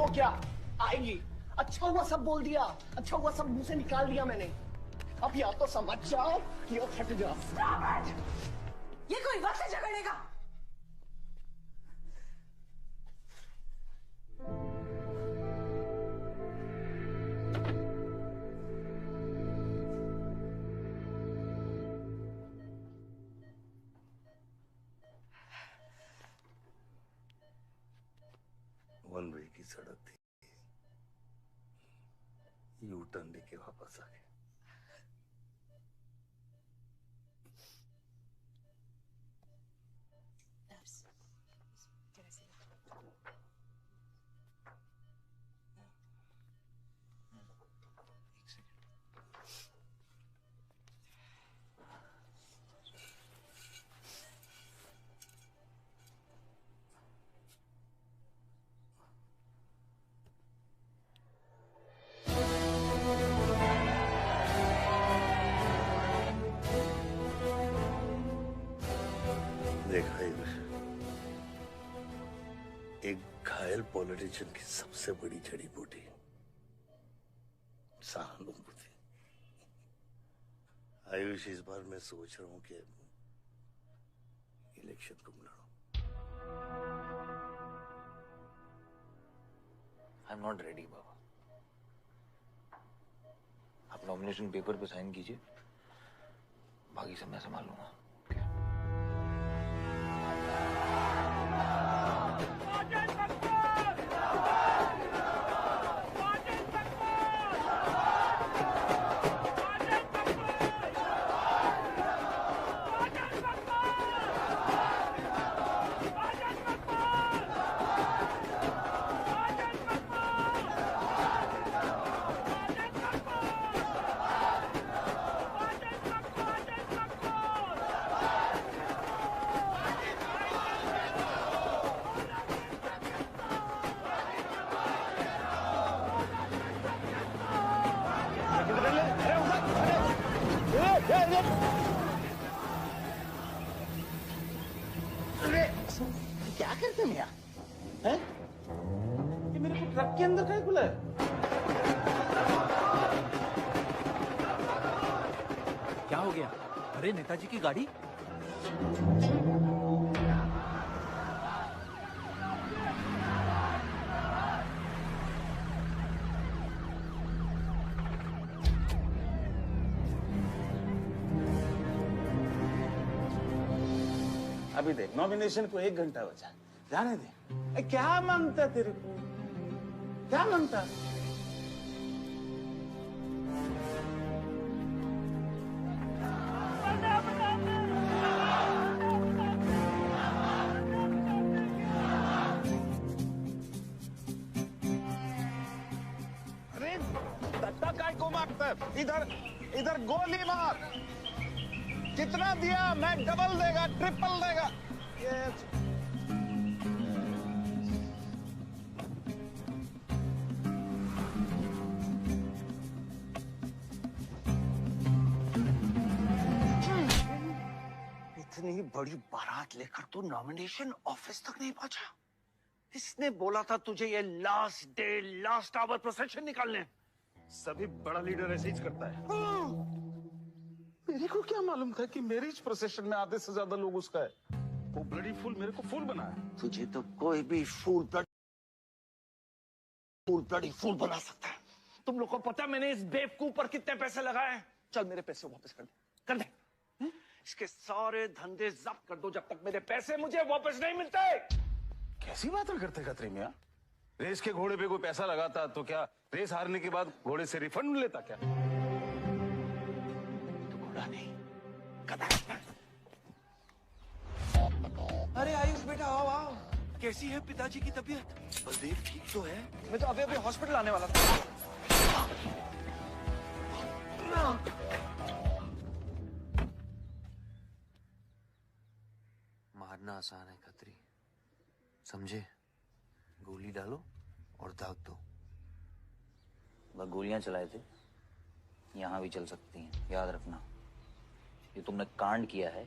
क्या आएगी? अच्छा हुआ सब बोल दिया, अच्छा हुआ सब मुंह से निकाल दिया मैंने। अब या तो समझ जाओ या फट जाओ। ये कोई वक्त है झगड़ने का? वन वे की सड़क थी, यू टर्न लेके वापस आ गए। फेल पॉलिटिशियन की सबसे बड़ी जड़ी बूटी सहानुभूति। आयुष, इस बार मैं सोच रहा हूं कि इलेक्शन तुम लड़ो। आई एम नॉट रेडी बाबा। आप नॉमिनेशन पेपर पे साइन कीजिए, बाकी सब मैं संभालूंगा। क्या करते हैं यहाँ? हैं? ये मेरे को ट्रक के अंदर कहीं खुला है? क्या हो गया? अरे नेताजी की गाड़ी। अभी देख, नॉमिनेशन को 1 घंटा बचा, जाने दे। क्या मांगता तेरे को? क्या मांगता? अरे धक्का काय को मारता है? इधर गोली मार। कितना दिया? मैं डबल देगा, ट्रिपल देगा। इतनी बड़ी बारात लेकर तू नॉमिनेशन ऑफिस तक नहीं पहुंचा। इसने बोला था तुझे ये last day last hour procession निकालने। सभी बड़ा लीडर ऐसे ही करता है। मेरे को क्या मालूम था कि मैरिज प्रोसेशन में आधे से ज्यादा लोग उसका है। वो ब्लडी फूल मेरे को फूल बनाया। तुझे तो कोई भी फूल फूल बना सकता है। तुम लोग को पता है मैंने इस बेवकूफ पर कितने पैसे लगाए हैं? चल मेरे पैसे वापस कर दे। इसके सारे धंधे जब्त कर दो जब तक मेरे पैसे मुझे वापस नहीं मिलते। कैसी बातें करते खतरे मियां? रेस के घोड़े पे कोई पैसा लगाता तो क्या रेस हारने के बाद घोड़े से रिफंड लेता क्या? तो घोड़ा नहीं, गधा। अरे आयुष बेटा, आओ आओ। कैसी है पिताजी की तबीयत? बलदेव ठीक तो है? मैं तो अभी हॉस्पिटल आने वाला था। मारना आसान है खत्री, समझे? गोली डालो और दाग दो। वह गोलियां चलाए थे, यहां भी चल सकती हैं, याद रखना। ये तुमने कांड किया है,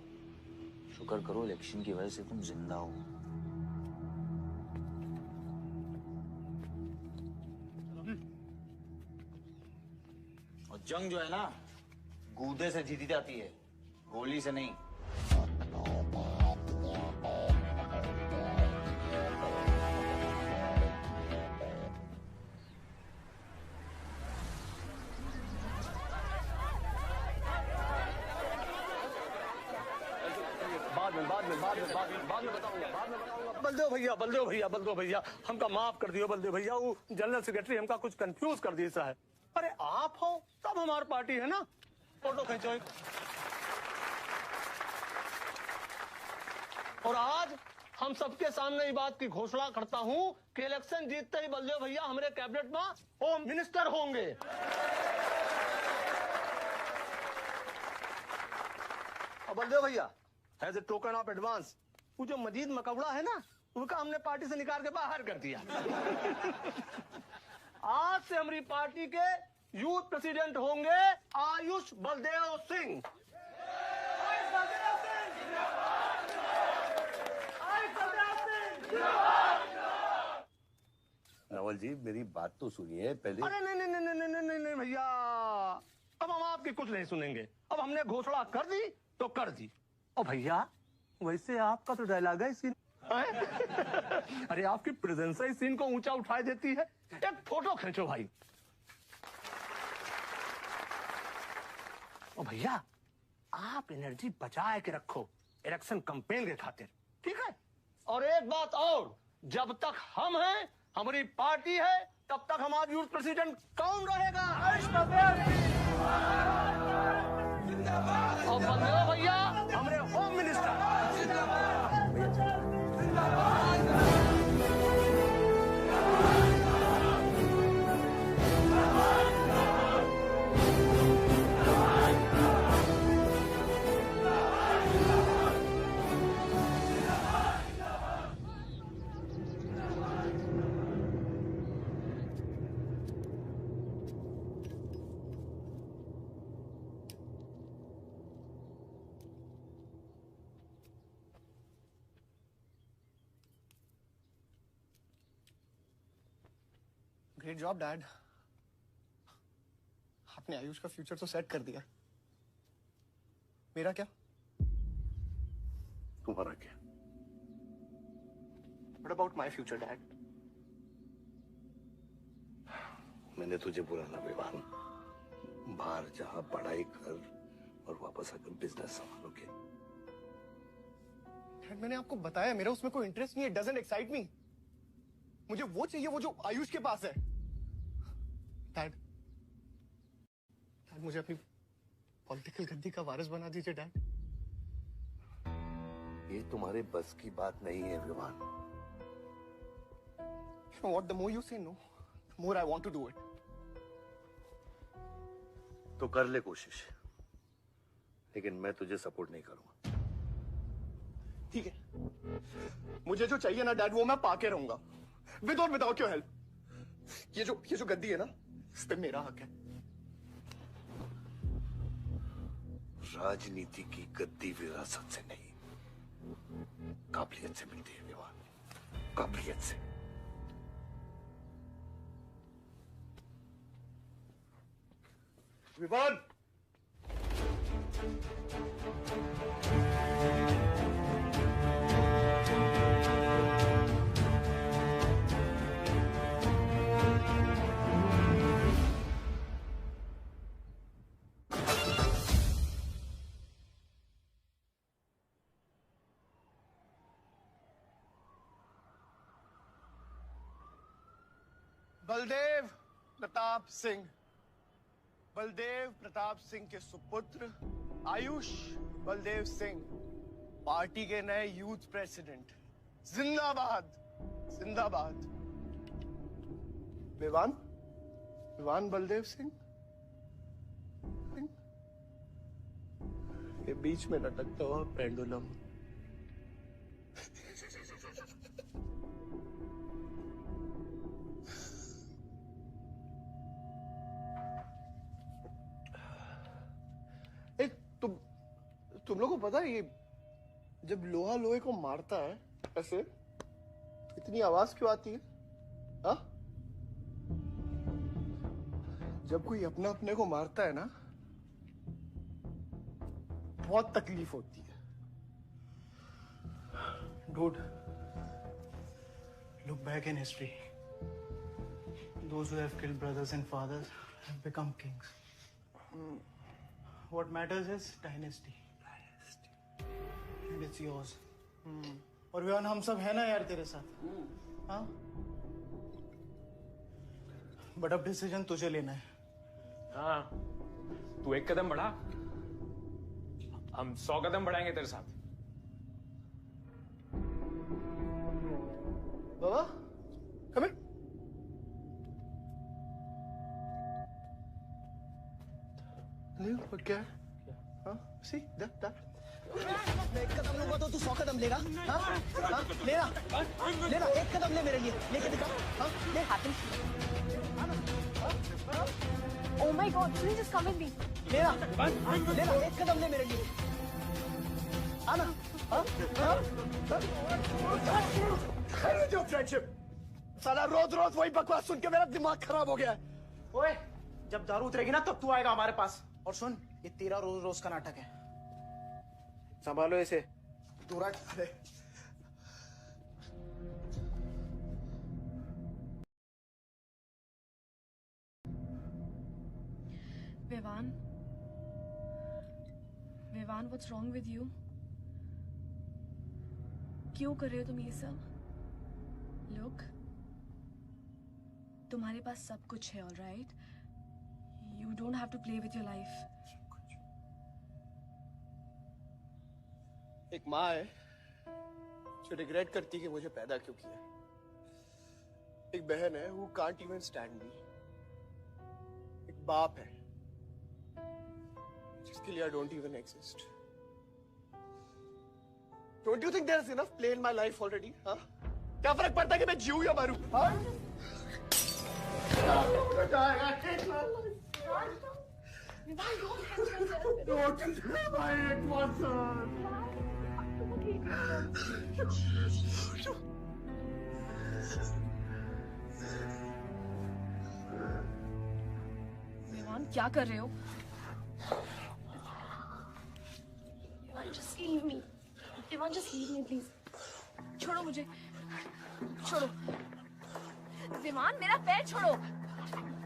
शुक्र करो इलेक्शन की वजह से तुम जिंदा हो। और जंग जो है ना, गूदे से जीती जाती है, गोली से नहीं। बाद में बताऊंगा। बलदेव भैया हमका माफ कर दियो। बलदेव भैया वो जनरल सेक्रेटरी हमका कुछ कंफ्यूज कर दिया है। अरे आप हो तब हमारी पार्टी है ना। फोटो खींचो। और आज हम सबके सामने ये बात की घोषणा करता हूं कि इलेक्शन जीतते ही बलदेव भैया हमारे कैबिनेट में होम मिनिस्टर होंगे। और बलदेव भैया as a token of advance वो जो मजीद मकबड़ा है ना, उनका हमने पार्टी से निकाल के बाहर कर दिया। आज से हमारी पार्टी के यूथ प्रेसिडेंट होंगे आयुष बलदेव सिंह। नवल जी मेरी बात तो सुनिए पहले। अरे नहीं नहीं नहीं नहीं नहीं नहीं नहीं भैया, अब हम आपकी कुछ नहीं सुनेंगे। अब हमने घोषणा कर दी तो कर दी। और भैया वैसे आपका तो डायलॉग है इस सीन अरे आपकी प्रेजेंस इस सीन को ऊंचा उठाई देती है। एक फोटो खींचो भाई। और भैया आप एनर्जी बचा के रखो इलेक्शन कैंपेन के खातिर, ठीक है? और एक बात और, जब तक हम हैं, हमारी पार्टी है, तब तक हमारा यूथ प्रेसिडेंट कौन रहेगा? और बंदे हो भैया हमारे home minister. Great job dad. आपने आयुष का फ्यूचर तो सेट कर दिया, मेरा क्या? तुम्हारा क्या? What about my future, Dad? मैंने तुझे बोला ना विवान, बाहर जहां पढ़ाई कर और वापस आकर बिजनेस संभालोगे। डैड मैंने आपको बताया मेरा उसमें कोई इंटरेस्ट नहीं है। Doesn't excite me. मुझे वो चाहिए वो जो आयुष के पास है। डैड मुझे अपनी पॉलिटिकल गद्दी का वारिस बना दीजिए डैड। ये तुम्हारे बस की बात नहीं है Vivaan. You know what? The more you say no, the more I want to do it. तो कर ले कोशिश, लेकिन मैं तुझे सपोर्ट नहीं करूंगा। ठीक है, मुझे जो चाहिए ना डैड वो मैं पाके रहूंगा, विद और विदाउट योर हेल्प। ये जो गद्दी है ना, इस पे मेरा हक है। राजनीति की गद्दी विरासत से नहीं, काबिलियत से मिलती है विवान, काबिलियत से। विवान बलदेव प्रताप सिंह, बलदेव प्रताप सिंह के सुपुत्र आयुष बलदेव सिंह पार्टी के नए यूथ प्रेसिडेंट। जिंदाबाद जिंदाबाद। विवान विवान बलदेव सिंह। ये बीच में लटकता हुआ पेंडुलम। तुम लोगों को पता है ये जब लोहा लोहे को मारता है ऐसे तो इतनी आवाज क्यों आती है? हा? जब कोई अपना अपने को मारता है ना बहुत तकलीफ होती है। Dude, look back in history. Those who have killed brothers and fathers have become kings. What matters is dynasty. And it's yours. और विवान हम सब है ना यार तेरे साथ। हाँ? बट अब डिसीजन तुझे लेना है। हाँ, तू एक कदम बढ़ा, हम 100 कदम बढ़ाएंगे तेरे साथ। बाबा, come here. क्या? हाँ? See that? मैं एक कदम लूंगा तो तू 100 कदम लेगा? हाँ? हाँ? लेना, एक कदम ले मेरे लिए, लेके दिखा। हाँ? ले हाथी। Oh my God, please just come with me. लेना, एक कदम ले मेरे लिए। आना, हाँ? हाँ? Hell with your friendship. साला रोज रोज वही बकवास सुन के मेरा दिमाग खराब हो गया है। ओए, जब दारू उतरेगी ना तब तू आएगा हमारे पास। और सुन, ये तेरा रोज रोज का नाटक है। संभालो इसे। दूर हट। अरे Vivaan, Vivaan, what's wrong with you? क्यों कर रहे हो तुम ये सब? लुक, तुम्हारे पास सब कुछ है, alright? You don't have to play with your life. एक माँ है जो रिग्रेट करती है कि मुझे पैदा क्यों किया। एक बहन है who can't even stand me। एक बाप है जिसके लिए I don't even exist। Don't you think there is enough play in my life already? हाँ? क्या फर्क पड़ता है कि मैं जीऊँ या मरूँ? हाँ? विवान, क्या कर रहे हो? Vivaan, just leave me। Vivaan, just leave me, please। छोड़ो मुझे, छोड़ो। विमान, मेरा पैर छोड़ो।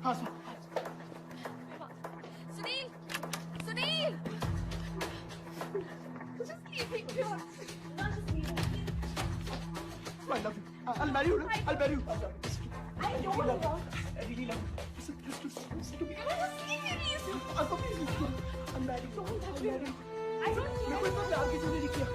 हाँ, Sunil, Sunil, just leave me, Vivan, just leave me। I love you। I'll marry you। I'll marry you। I don't want। I really love you। Listen to me। Just leave me, please। please listen। I'm married। I'll marry you। I don't care। मैं कोई इतना प्यार किसी ने नहीं किया।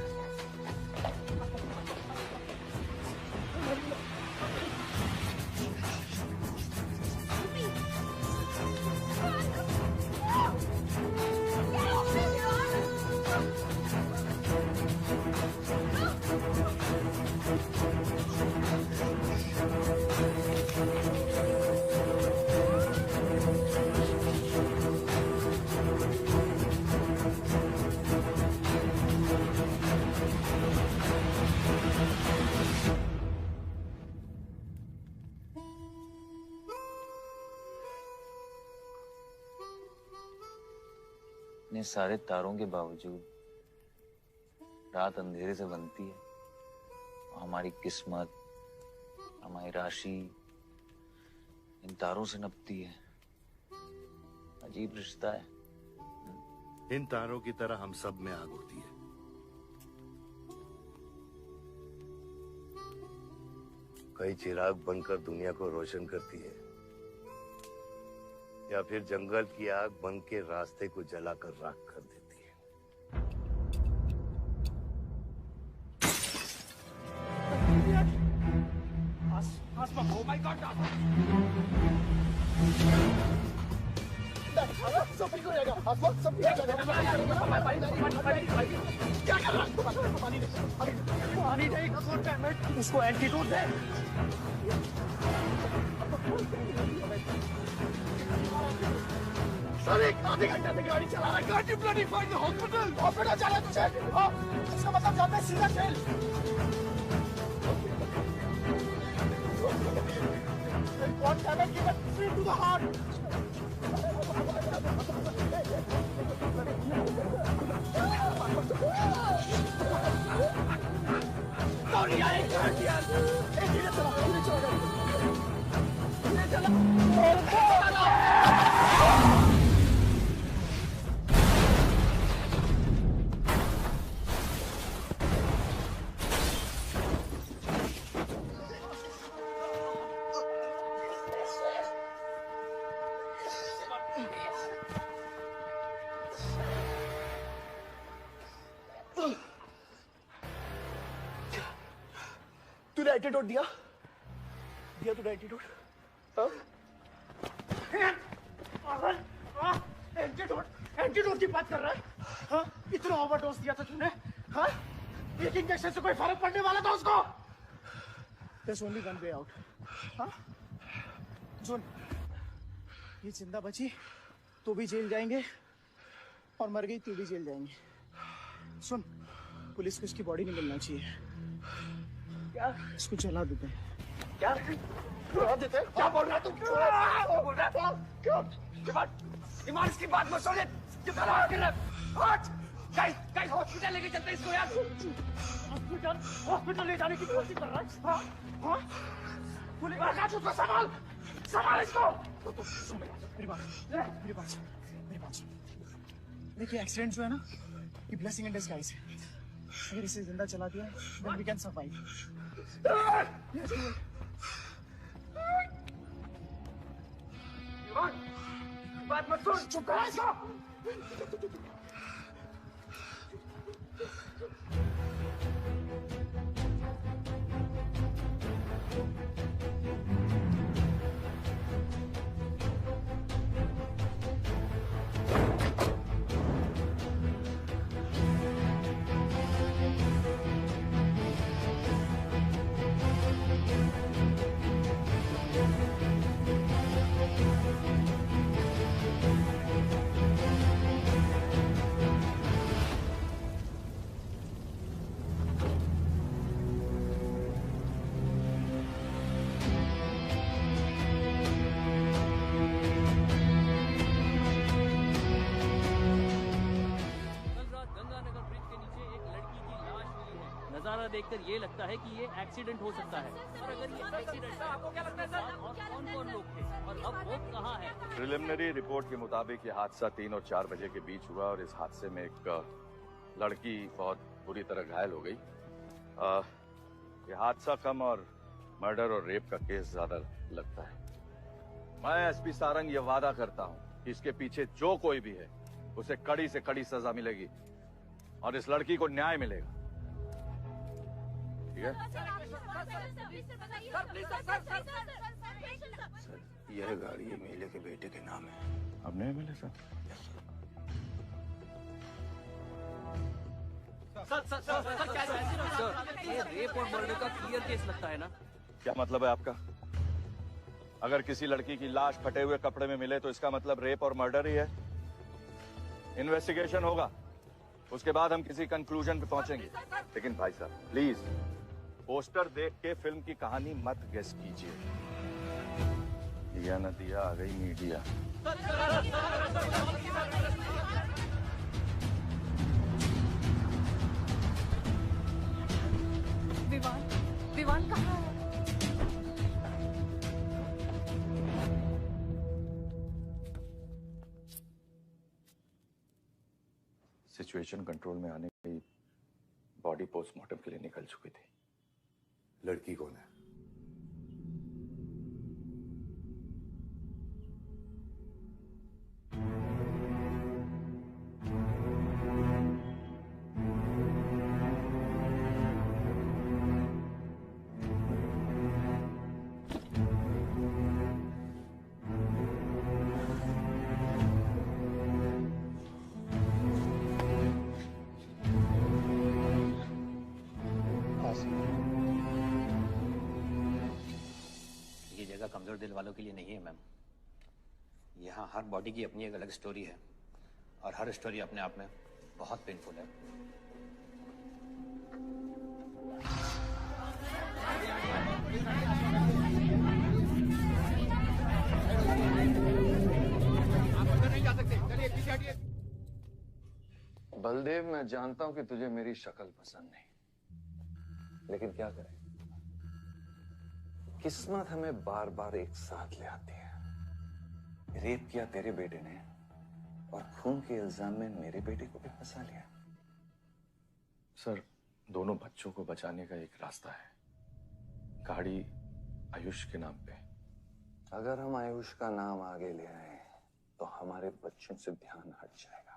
इतने सारे तारों के बावजूद रात अंधेरे से बनती है। हमारी किस्मत, हमारी राशि इन तारों से नपती है। अजीब रिश्ता है। इन तारों की तरह हम सब में आग होती है। कई चिराग बनकर दुनिया को रोशन करती है, या फिर जंगल की आग बन के रास्ते को जलाकर राख कर देती है। Oh my God! सब ठीक हो जाएगा। सब ठीक हो जाएगा। क्या कर रहा है? पानी नहीं, उसको एंटीडोट दे। सर, एक आधे घंटे से गाड़ी चला रहा है। Can't you bloody find the hospital? Hospital चला तुझे? हाँ, इसका मतलब जाता है सीधा jail. What damage given straight to the heart? Sorry, I can't hear. धीरे चला, धीरे चला, धीरे चला। तूने एंटीडोट दिया? दिया तूने एंटीडोट? एंटीडोट की बात कर रहा है? हाँ? इतना ओवरडोज दिया था तूने? हाँ? एक इंजेक्शन से कोई फर्क पड़ने वाला था उसको? There's only one way out. हाँ? सुन, ये जिंदा बची तो भी जेल जाएंगे और मर गई तो भी जेल जाएंगे। सुन, पुलिस को इसकी बॉडी नहीं मिलना चाहिए। क्या? इसको जला देते हैं। क्या? क्या बोल रहा है तुम? क्या बोल रहा है? क्यों? ईमान इसकी बात मत सुनिए। गाइस हॉस्पिटल लेके चलते इसको यार। हॉस्पिटल ले जाने की कोशिश कर रहा है। हाँ? पुलिस उसको संभाल इसको। मेरी बात सुन। देखिए एक्सीडेंट जो है ना, ये ब्लेसिंग इन डिस्गाइज है। अगर इसे जिंदा चला दिया then we can survive. बात मत सुन, चुप करा इसको। नजारा देखकर ये लगता है कि ये एक्सीडेंट हो सकता है। और अगर ये एक्सीडेंट है, आपको क्या लगता है सर? और कौन-कौन लोग थे और अब वो कहाँ है? प्रिलिमिनरी रिपोर्ट के मुताबिक ये हादसा 3 और 4 बजे के बीच हुआ और इस हादसे में एक लड़की बहुत बुरी तरह घायल हो गई। ये हादसा कम और मर्डर और रेप का केस ज्यादा लगता है। मैं एसपी सारंग ये वादा करता हूँ कि इसके पीछे जो कोई भी है उसे कड़ी से कड़ी सजा मिलेगी और इस लड़की को न्याय मिलेगा। ठीक है? सर, यह गाड़ी एमएलए के बेटे के नाम है। आपने एमएलए सर? सर, ये रेप और मर्डर का क्लियर केस लगता है ना? क्या मतलब है आपका? अगर किसी लड़की की लाश फटे हुए कपड़े में मिले तो इसका मतलब रेप और मर्डर ही है। इन्वेस्टिगेशन होगा, उसके बाद हम किसी कंक्लूजन पे पहुंचेंगे। लेकिन भाई साहब प्लीज पोस्टर देख के फिल्म की कहानी मत गेस कीजिए। दिया न दिया आ गई मीडिया। विवान कहाँ है? सिचुएशन कंट्रोल में आने की बॉडी पोस्टमार्टम के लिए निकल चुकी थी। लड़की कौन है? कमजोर दिल वालों के लिए नहीं है मैम। यहाँ हर बॉडी की अपनी एक अलग स्टोरी है और हर स्टोरी अपने आप में बहुत पेनफुल है। बलदेव, मैं जानता हूं कि तुझे मेरी शक्ल पसंद नहीं, लेकिन क्या करें, किस्मत हमें बार बार एक साथ ले आती है। रेप किया तेरे बेटे ने और खून के इल्जाम में मेरे बेटे को भी फंसा लिया। सर, दोनों बच्चों को बचाने का एक रास्ता है, गाड़ी आयुष के नाम पे। अगर हम आयुष का नाम आगे ले आए तो हमारे बच्चों से ध्यान हट जाएगा।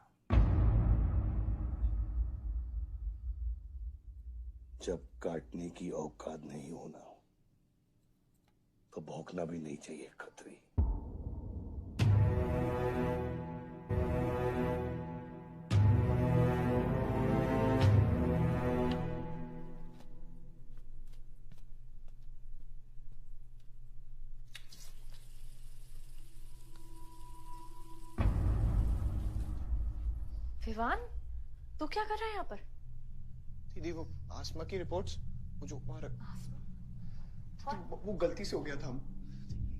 जब काटने की औकात नहीं होना तो भौंकना भी नहीं चाहिए खतरी। विवान, तू क्या कर रहा है यहाँ पर? दीदी, वो आसमा की रिपोर्ट्स, वो जो वो गलती से हो गया था।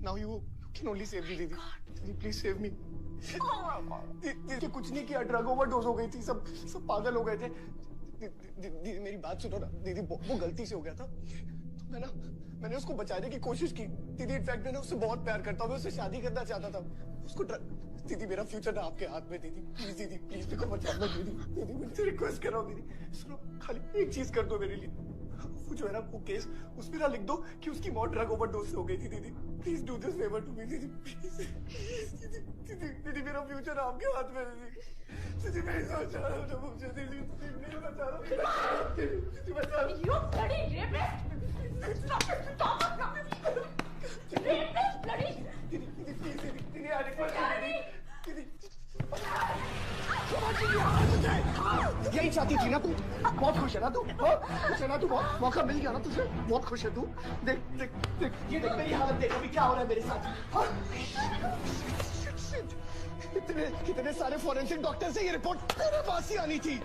Now you can only save me, दीदी. दीदी, please save me. दीदी कुछ नहीं किया, ड्रग ओवरडोज हो गई थी, सब पागल हो गए थे. दीदी मेरी बात सुनो ना, दीदी वो गलती से हो गया था. तो मैंने उसको बचाने की कोशिश की. दीदी इनफैक्ट मैंने उससे बहुत प्यार करता हूँ, मैं उससे शादी करना चाहता था. उसको दीदी मेरा फ्यूचर ना आपके हाथ में. दीदी प्लीज देखो बचा लो दीदी मुझे रिक्वेस्ट कर रहा हूँ दीदी. सुनो खाली एक चीज कर दो मेरे लिए. वो जो है ना वो केस उसमें ना लिख दो कि उसकी मौत ड्रग ओवरडोज से हो गई थी. दीदी please do this favour to me. दीदी दीदी मेरा फ्यूचर आपके हाथ में. दीदी मैं बचा रहा हूँ मुझे. दीदी प्लीज बचा रहा हूँ. दीदी बचा रहा हूँ. You bloody rapist! Stop it! Stop it! Rapist! Bloody! दीदी I request you, दीदी. यही चाहती थी ना तू? बहुत खुश है ना तू? खुश है ना तू? बहुत मौका मिल गया ना तुझे? बहुत खुश है तू? देख ये देख मेरी हालत देख अभी क्या हो रहा है मेरे साथ. कितने सारे फॉरेंसिक डॉक्टर से ये रिपोर्ट मेरे पास ही आनी थी.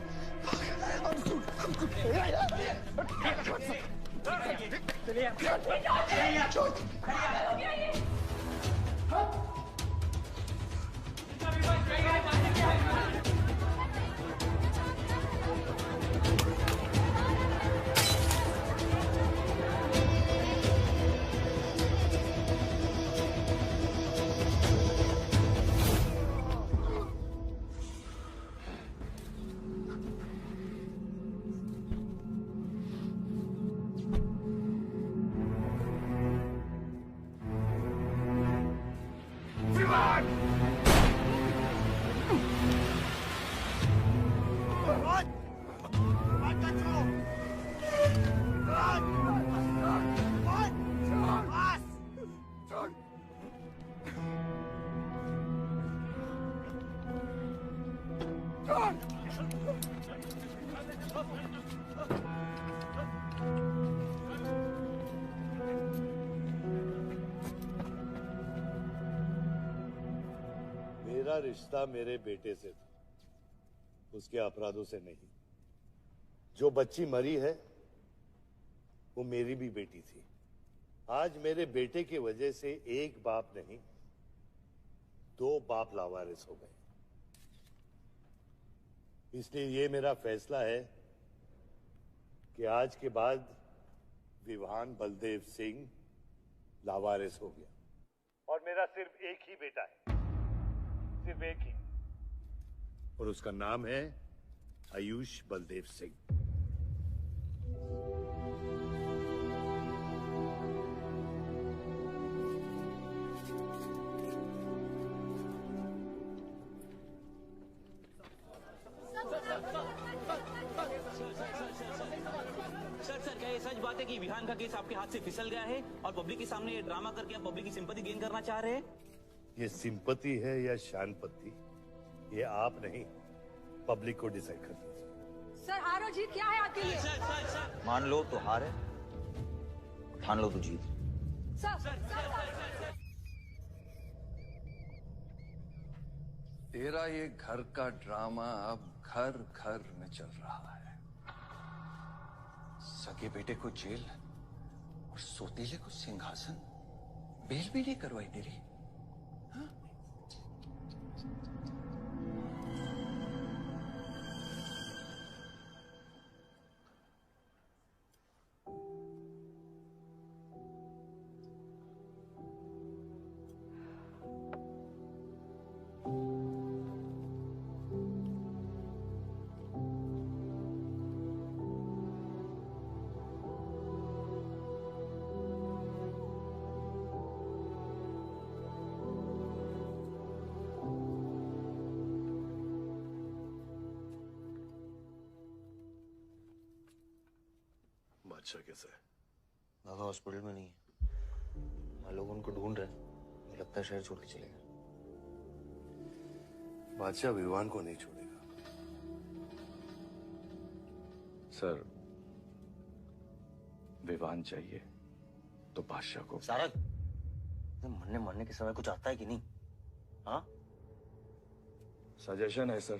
मेरा रिश्ता मेरे बेटे से था, उसके अपराधों से नहीं. जो बच्ची मरी है वो मेरी भी बेटी थी. आज मेरे बेटे की वजह से एक बाप नहीं 2 बाप लावारिस हो गए. इसलिए ये मेरा फैसला है कि आज के बाद विवान बलदेव सिंह लावारिस हो गया और मेरा सिर्फ एक ही बेटा है, सिर्फ एक ही, और उसका नाम है आयुष बलदेव सिंह. सर क्या ये सच बात है कि विहान का केस आपके हाथ से फिसल गया है और पब्लिक के सामने ये ड्रामा करके आप पब्लिक की सिंपैथी गेन करना चाह रहे हैं? ये सिंपैथी है या शानपत्ती, ये आप नहीं पब्लिक को डिसाइड करना चाहिए. सर हार और जीत क्या है आपके लिए? मान लो तो हार है, ठान लो तो जीत. तेरा ये घर का ड्रामा अब घर घर में चल रहा है. सगे बेटे को जेल और सोतीले को सिंहासन. बेल भी नहीं करवाई तेरी. बादशाह कैसा है? दादा हॉस्पिटल में नहीं है. हम लोग उनको ढूंढ रहे हैं, मुझे लगता है शहर छोड़ के चले गए. बादशाह विवान को नहीं छोड़ेगा. सर विवान चाहिए तो बादशाह को. सारंग, मरने के समय कुछ आता है कि नहीं? हाँ, सजेशन है सर.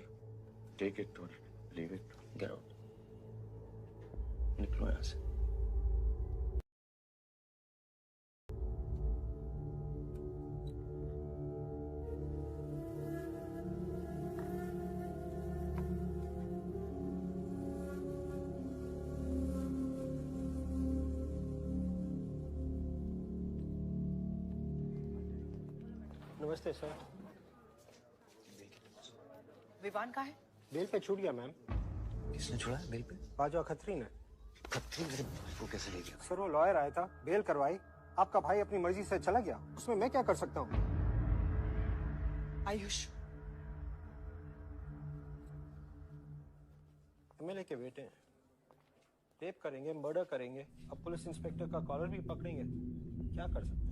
टेक इट और लीव इट. Get out. निकलो यहाँ से. नमस्ते सर। विवान कहाँ है? बेल पे छूट गया मैम। किसने छोड़ा बेल पे? बाजवा खत्री ने। खत्री मेरे भाई को कैसे ले गया? सर वो लॉयर आया था, बेल करवाई, आपका भाई अपनी मर्जी से चला गया, उसमें मैं क्या कर सकता हूँ? आयुष, एमएलए के बेटे हैं, रेप करेंगे, मर्डर करेंगे, अब पुलिस इंस्पेक्टर का कॉलर भी पकड़ेंगे, क्या कर सकते हैं?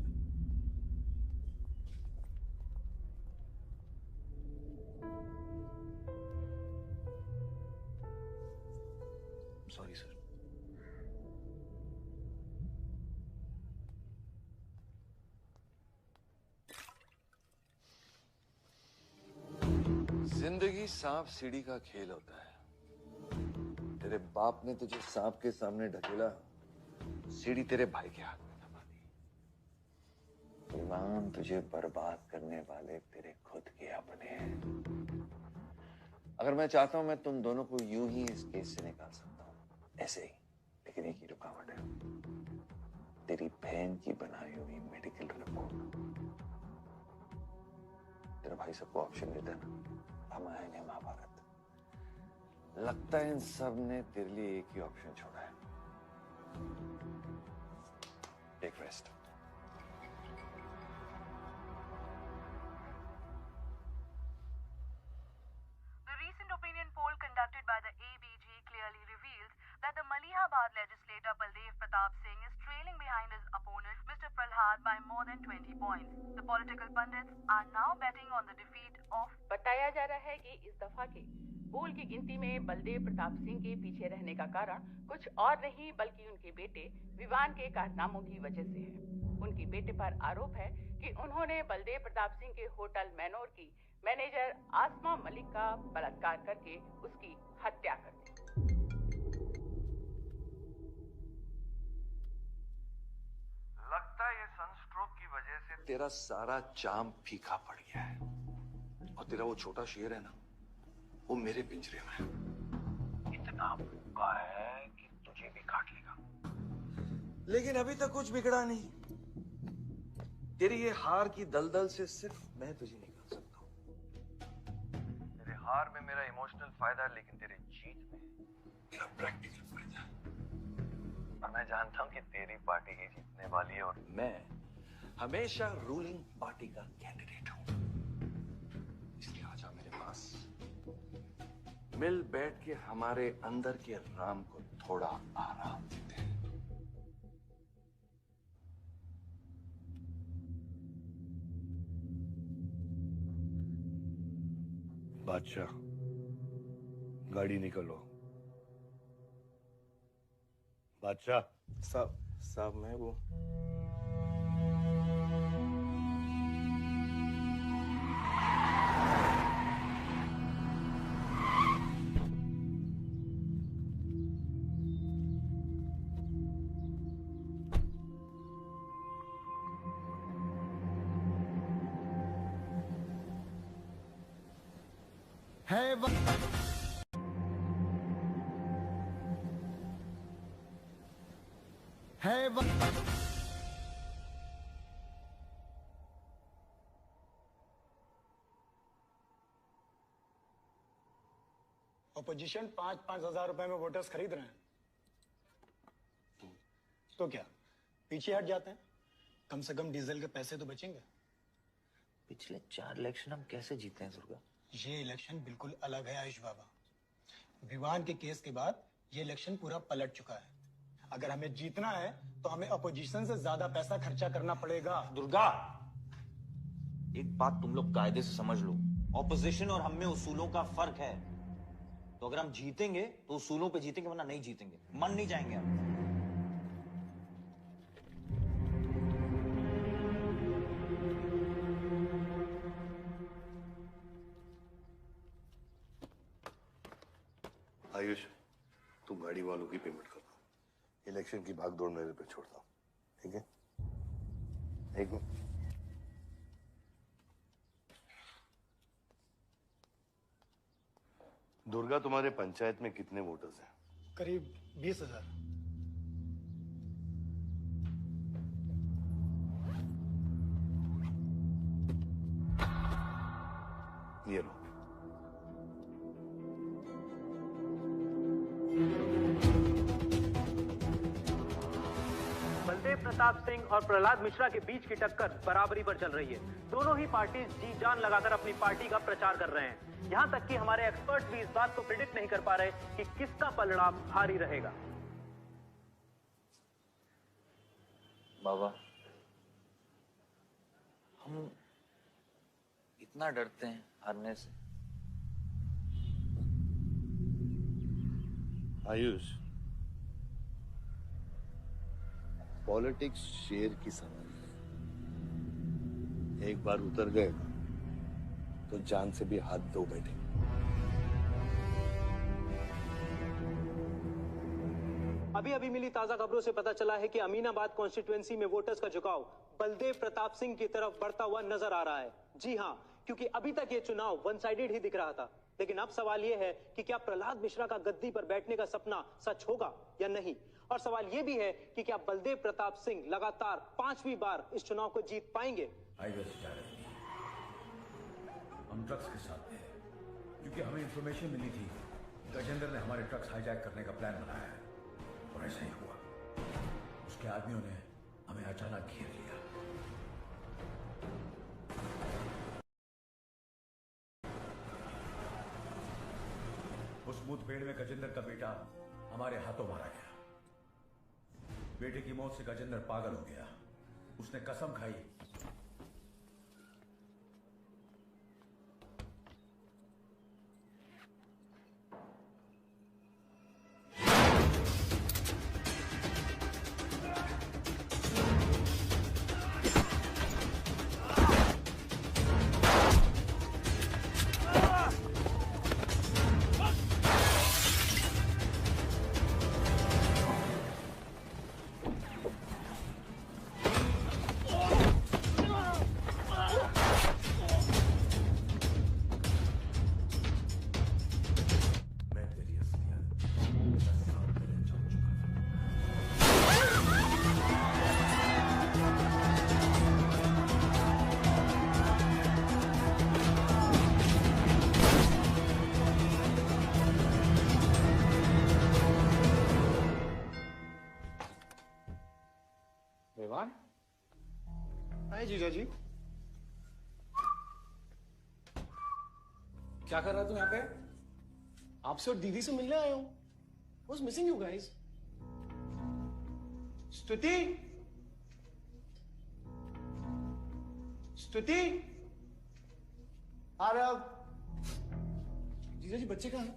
Sorry sir. जिंदगी सांप सीढ़ी का खेल होता है। तेरे बाप ने तुझे सांप के सामने ढकेला, सीढ़ी तेरे भाई के हाथ में दबा दी। इमाम तुझे बर्बाद करने वाले तेरे खुद के अपने हैं। अगर मैं चाहता हूं मैं तुम दोनों को यूं ही इस केस से निकाल सकता हूं, ऐसे ही, लेकिन एक ही रुकावट है, तेरी बहन की बनाई हुई मेडिकल रिपोर्ट। तेरा भाई सबको ऑप्शन देता है ना, रामायण या महाभारत। लगता है इन सब ने तेरे लिए एक ही ऑप्शन छोड़ा है, take rest. The recent opinion poll conducted by the ABG clearly reveals that the Malihabad legislator Baldev Pratap Singh is trailing behind his opponent Mr. Prahlad by more than 20 points. The political pundits are now betting on the defeat of. बताया जा रहा है कि इस दफा के पोल की गिनती में बलदेव प्रताप सिंह के पीछे रहने का कारण कुछ और नहीं बल्कि उनके बेटे विवान के कारनामों की वजह से है। उनके बेटे पर आरोप है कि उन्होंने बलदेव प्रताप सिंह के होटल मैनोर की मैनेजर आसमा मलिक का बलात्कार करके उसकी हत्या कर दी। लगता है ये सनस्ट्रोक की वजह से तेरा सारा चाम फीका पड़ गया है, और तेरा वो छोटा शेर है ना, वो मेरे पिंजरे में है। इतना भूखा है कि तुझे भी काट लेगा। लेकिन अभी तक कुछ बिगड़ा नहीं। तेरी ये हार की दलदल से सिर्फ मैं तुझे निकाल सकता हूँ। तेरे हार में मेरा इमोशनल फायदा है, लेकिन तेरे जीत में मेरा प्रैक्टिकल फायदा है। और मैं जानता हूँ कि तेरी पार्टी ही जीतने वाली है, और मैं हमेशा रूलिंग पार्टी का कैंडिडेट हूँ। इसलिए आजा मेरे पास, मिल बैठ के हमारे अंदर के राम को थोड़ा आराम देते हैं। बादशाह, गाड़ी निकलो। बादशाह साहब मैं वो ऑपोजिशन 5-5 हजार रुपए में वोटर्स खरीद रहे हैं, तो क्या पीछे हट जाते हैं? कम से कम डीजल के पैसे तो बचेंगे। पिछले 4 इलेक्शन हम कैसे जीते हैं दुर्गा? ये इलेक्शन बिल्कुल अलग है आयुष बाबा। विवान के केस के बाद ये इलेक्शन पूरा पलट चुका है। अगर हमें जीतना है तो हमें अपोजिशन से ज्यादा पैसा खर्चा करना पड़ेगा। दुर्गा, एक बात तुम लोग कायदे से समझ लो, ऑपोजिशन और हम में उसूलों का फर्क है। तो अगर हम जीतेंगे तो उसूलों पे जीतेंगे, वरना नहीं जीतेंगे, मन नहीं जाएंगे हम। आयुष, तुम गाड़ी वालों की पेमेंट कर दो। इलेक्शन की भागदौड़ मेरे पे छोड़ता हूँ, ठीक है? एक मिनट। दुर्गा, तुम्हारे पंचायत में कितने वोटर्स हैं? करीब 20,000। ये लो। बलदेव प्रताप सिंह और प्रहलाद मिश्रा के बीच की टक्कर बराबरी पर चल रही है। दोनों ही पार्टी जी जान लगाकर अपनी पार्टी का प्रचार कर रहे हैं। यहां तक कि हमारे एक्सपर्ट भी इस बात को प्रिडिक्ट नहीं कर पा रहे कि किसका परिणाम भारी रहेगा। बाबा, हम इतना डरते हैं हारने से। आयुष, पॉलिटिक्स शेर की सवारी है। एक बार उतर गए तो जान से भी हाथ धो बैठे। अभी अभी मिली ताजा खबरों से पता चला है कि अमीनाबाद कॉन्स्टिट्यूएंसी में वोटर्स का झुकाव बलदेव प्रताप सिंह की तरफ बढ़ता हुआ नजर आ रहा है। जी हां, क्योंकि अभी तक ये चुनाव वन साइडेड ही दिख रहा था। लेकिन अब सवाल ये है कि क्या प्रहलाद मिश्रा का गद्दी पर बैठने का सपना सच होगा या नहीं। और सवाल ये भी है कि क्या बलदेव प्रताप सिंह लगातार 5वीं बार इस चुनाव को जीत पाएंगे। हम ट्रक्स के साथ थे क्योंकि हमें इंफॉर्मेशन मिली थी गजेंद्र ने हमारे ट्रक्स हाईजैक करने का प्लान बनाया है, और ऐसा ही हुआ। उसके आदमियों ने हमें अचानक घेर लिया। उस मुठभेड़ में गजेंद्र का बेटा हमारे हाथों मारा गया। बेटे की मौत से गजेंद्र पागल हो गया। उसने कसम खाई हाय जीजा जी। क्या कर रहा तू यहाँ पे? आपसे और दीदी से मिलने आया हूं। Was missing you guys. स्तुति, स्तुति, आरव। जीजा जी बच्चे कहाँ हैं?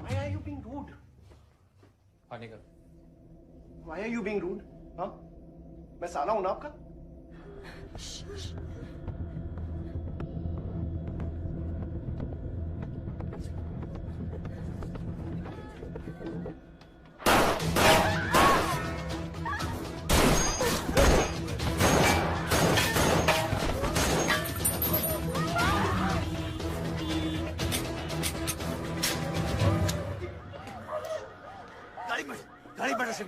Why are you being rude? पानी कर। Why are you being rude? हाँ? मैं साला हूं ना आपका? गाड़ी बढ़ा से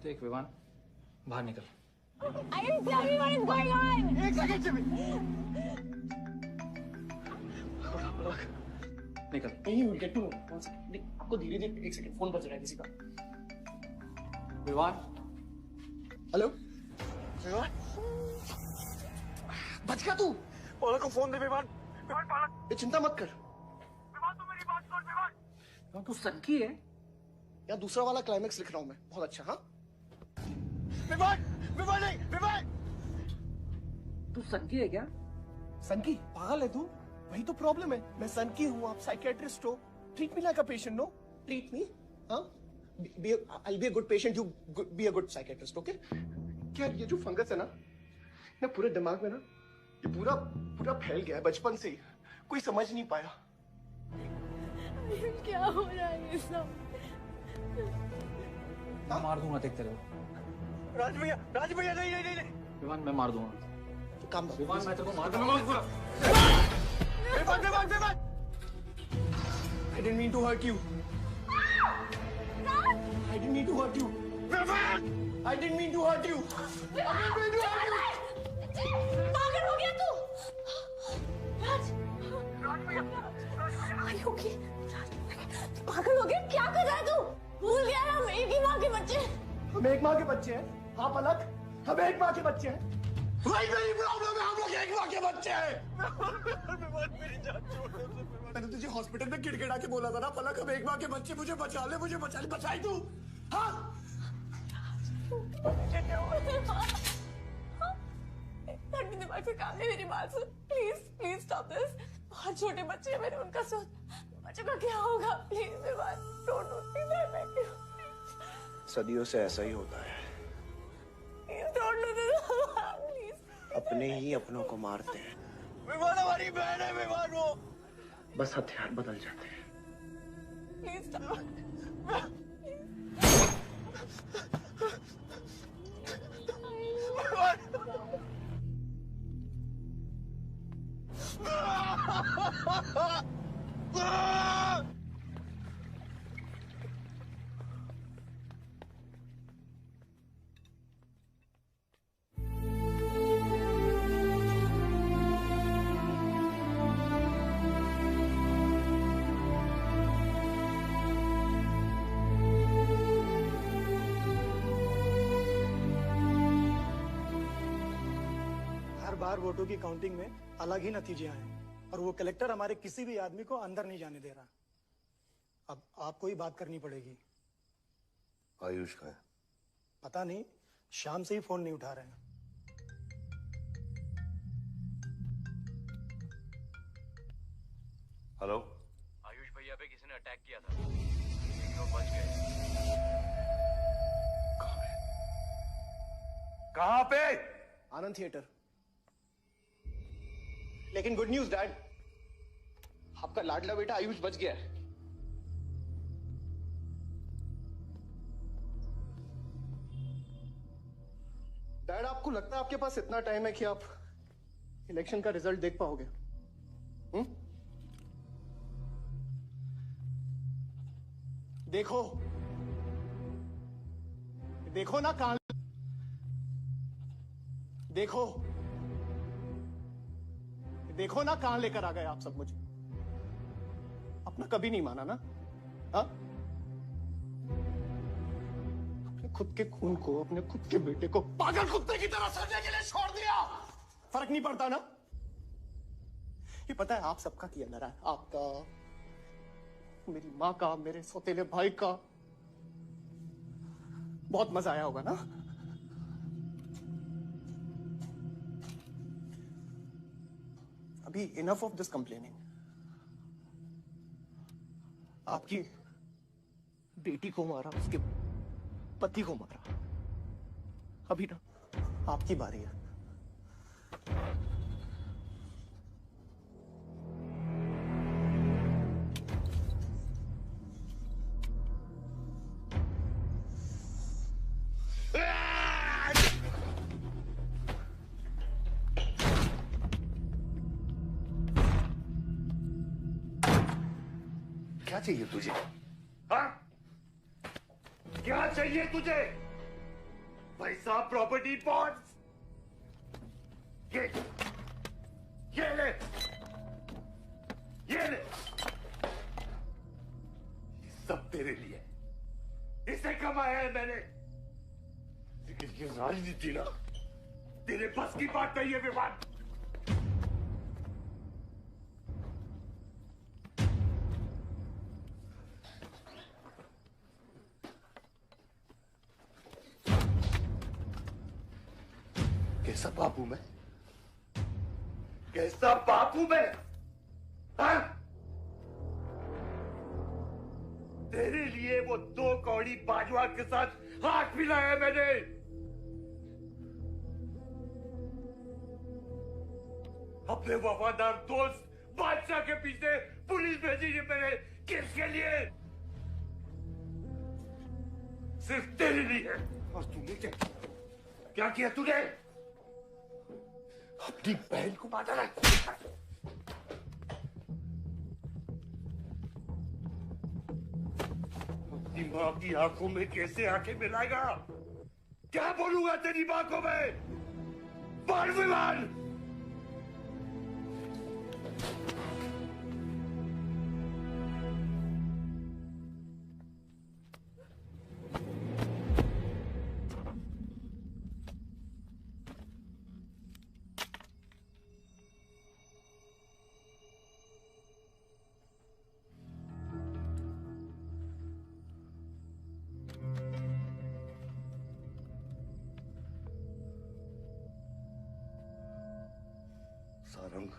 देख विमान, बाहर निकल। Ayush, tell me what is going on! एक सेकंड से भी। निकल। नहीं, we'll get to know. One second. आपको धीरे धीरे, एक सेकंड, फोन बज रहा है किसी का। विमान। हेलो। विमान। बच गया तू। पालक को फोन दे विमान। विमान पालक। ये चिंता मत कर। विमान तू मेरी बात सुन विमान। तू सनकी है? या दूसरा वाला क्लाइमेक्स लिख रहा हूं मैं। बहुत अच्छा, हाँ? विमान, विमान नहीं, विमान। तू सनकी है क्या? सनकी? पागल है तू? वही तो प्रॉब्लम है। मैं सनकी हूँ, आप साइकियाट्रिस्ट हो। Treat me like a patient, no? Treat me, हाँ? I'll be a good patient, you be a good psychiatrist, okay? क्या ये जो फंगस है ना, ना पूरे दिमाग में ना ये पूरा पूरा फैल गया है बचपन से ही, कोई समझ नहीं पाया। क्या हो रहा है ये सब? मैं मार दूंगा देख तेरे को। राज भैया नहीं नहीं नहीं विवान मैं मार दूंगा। काम विवान मैं तेरे को मार दूंगा। Vivaan I didn't mean to hurt you. I didn't mean to hurt you. I didn't mean to hurt you. पागल हो गया तू? राज भैया okay? पागल हो गया? क्या कर रहा है तू? भूल गया ना हम एक ही माँ के बच्चे। हम एक माँ के बच्चे हैं। हाँ पलक, हम एक माँ के बच्चे हैं। वही मेरी प्रॉब्लम है, हम लोग एक माँ के बच्चे हैं। मेरी जान छोड़ दे। मैंने तुझे हॉस्पिटल में गिड़गिड़ा के बोला था ना पलक, हम एक माँ के बच्चे, मुझे बचा ले, बचाई तू। हाँ दिमाग पे काम है, मेरी बात सुन प्लीज प्लीज स्टॉप दिस। बहुत छोटे बच्चे हैं मेरे, उनका सोच बच्चों का क्या होगा? Please Vivaan don't do please, I beg you. सदियों से ऐसा ही होता है, डोंट डू दिस प्लीज। अपने ही अपनों को मारते हैं। विवान हमारी बहन है, विवान वो बस हथियार बदल जाते हैं। Please stop. वोटों की काउंटिंग में अलग ही नतीजे आए और वो कलेक्टर हमारे किसी भी आदमी को अंदर नहीं जाने दे रहा। अब आपको ही बात करनी पड़ेगी। आयुष का है? पता नहीं, शाम से ही फोन नहीं उठा रहे हैं। हेलो, आयुष भैया पे किसी ने अटैक किया था, लेकिन वो बच गए। कहां पे? आनंद थिएटर। लेकिन गुड न्यूज डैड, आपका लाडला बेटा आयुष बच गया है। डैड आपको लगता है आपके पास इतना टाइम है कि आप इलेक्शन का रिजल्ट देख पाओगे? देखो देखो ना कान, देखो देखो ना कहां लेकर आ गए आप सब मुझे। अपना कभी नहीं माना ना? हा? अपने खुद के खून को, अपने खुद के बेटे को पागल कुत्ते की तरह सड़ने के लिए छोड़ दिया। फर्क नहीं पड़ता ना? ये पता है आप सबका किया ना रहा है, आपका, मेरी माँ का, मेरे सौतेले भाई का। बहुत मजा आया होगा ना? अभी इनफ ऑफ दिस कंप्लेनिंग। आपकी बेटी को मारा, उसके पति को मारा, अभी ना आपकी बारी है। क्या चाहिए तुझे? हाँ? क्या चाहिए तुझे? पैसा, प्रॉपर्टी, बॉन्ड्स? ये ले, ये ले, ये सब तेरे लिए, इसे कमाया है मैंने। लेकिन ये राजनीति ना तेरे बस की बात नहीं है विवान। कैसा बाप हूं मैं? कैसा बाप हूं मैं? हाँ? तेरे लिए वो 2 कौड़ी बाजवा के साथ हाथ मिलाया मैंने। अपने वफादार दोस्त बादशाह के पीछे पुलिस भेजी है मेरे किसके लिए? सिर्फ तेरे लिए। और तूने क्या किया तूने? अपनी बहन को मारा ना। अपनी माँ की आंखों में कैसे आंखें मिलाएगा? क्या बोलूंगा तेरी माँ को मैं? बाल विमान। सारंग,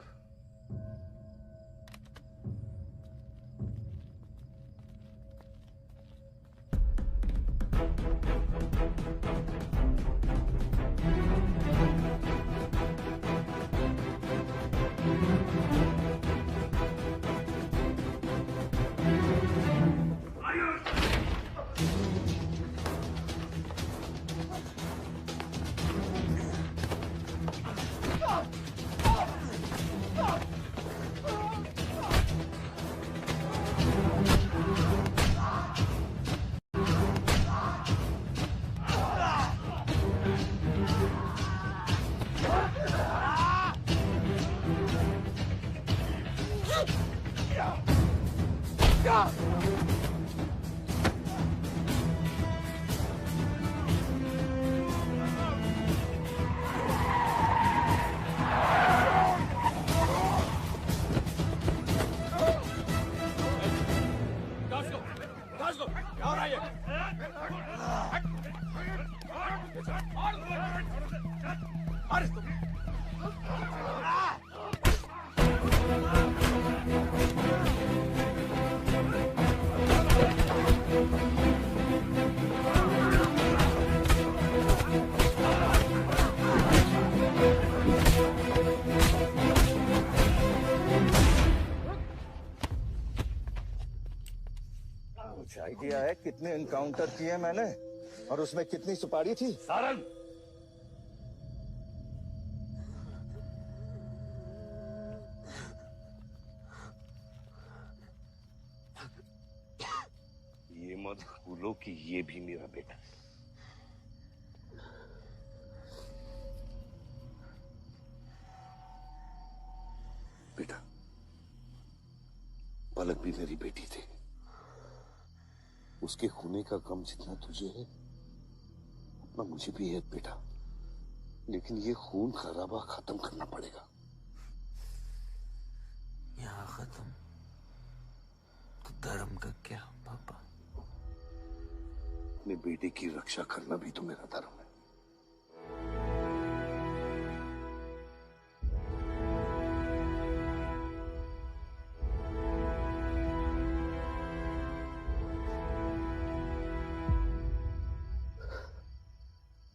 कुछ आइडिया है कितने एनकाउंटर किए मैंने और उसमें कितनी सुपारी थी? सारंग, ये मत भूलो कि ये भी मेरा बेटा है। बेटा, पलक भी मेरी बेटी थी। उसके खूने का गम जितना तुझे है उतना मुझे भी है बेटा, लेकिन ये खून खराबा खत्म करना पड़ेगा। यहाँ खत्म तो धर्म का क्या पापा? अपने बेटे की रक्षा करना भी तो मेरा धर्म है।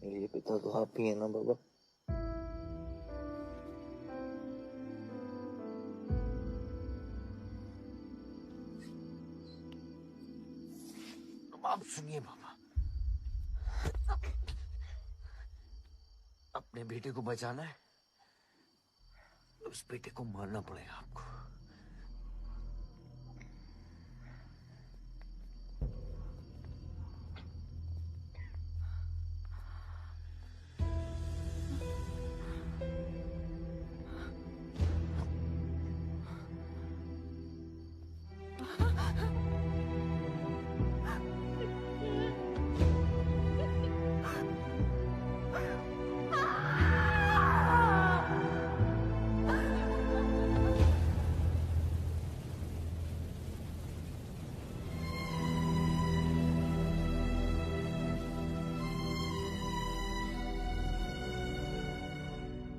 मेरे पिता तो आप ही है ना बाबा? आप सुनिए बाबा, अपने बेटे को बचाना है तो उस बेटे को मारना पड़ेगा आपको।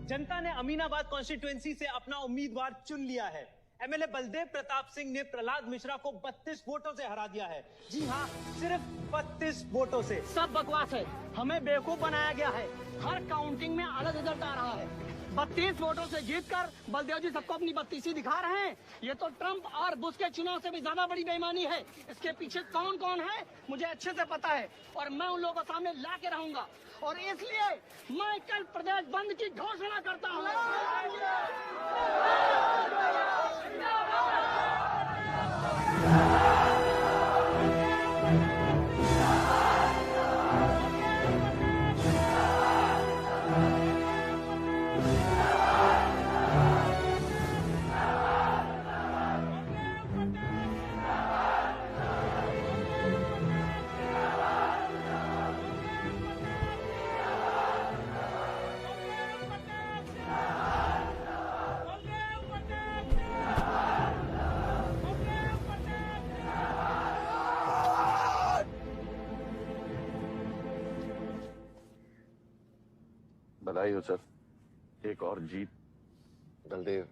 जनता ने अमीनाबाद कॉन्स्टिट्यूएंसी से अपना उम्मीदवार चुन लिया है। एमएलए बलदेव प्रताप सिंह ने प्रहलाद मिश्रा को 32 वोटों से हरा दिया है। जी हाँ, सिर्फ 32 वोटों से। सब बकवास है, हमें बेवकूफ बनाया गया है। हर काउंटिंग में अलग रिजल्ट आ रहा है। 32 वोटों से जीतकर बलदेव जी सबको अपनी बत्तीसी दिखा रहे हैं। ये तो ट्रंप और बुश के चुनाव से भी ज्यादा बड़ी बेईमानी है। इसके पीछे कौन कौन है मुझे अच्छे से पता है और मैं उन लोगों को सामने ला के रहूंगा और इसलिए मैं कल प्रदेश बंद की घोषणा करता हूँ। बधाई हो सर, एक और जीत। बलदेव,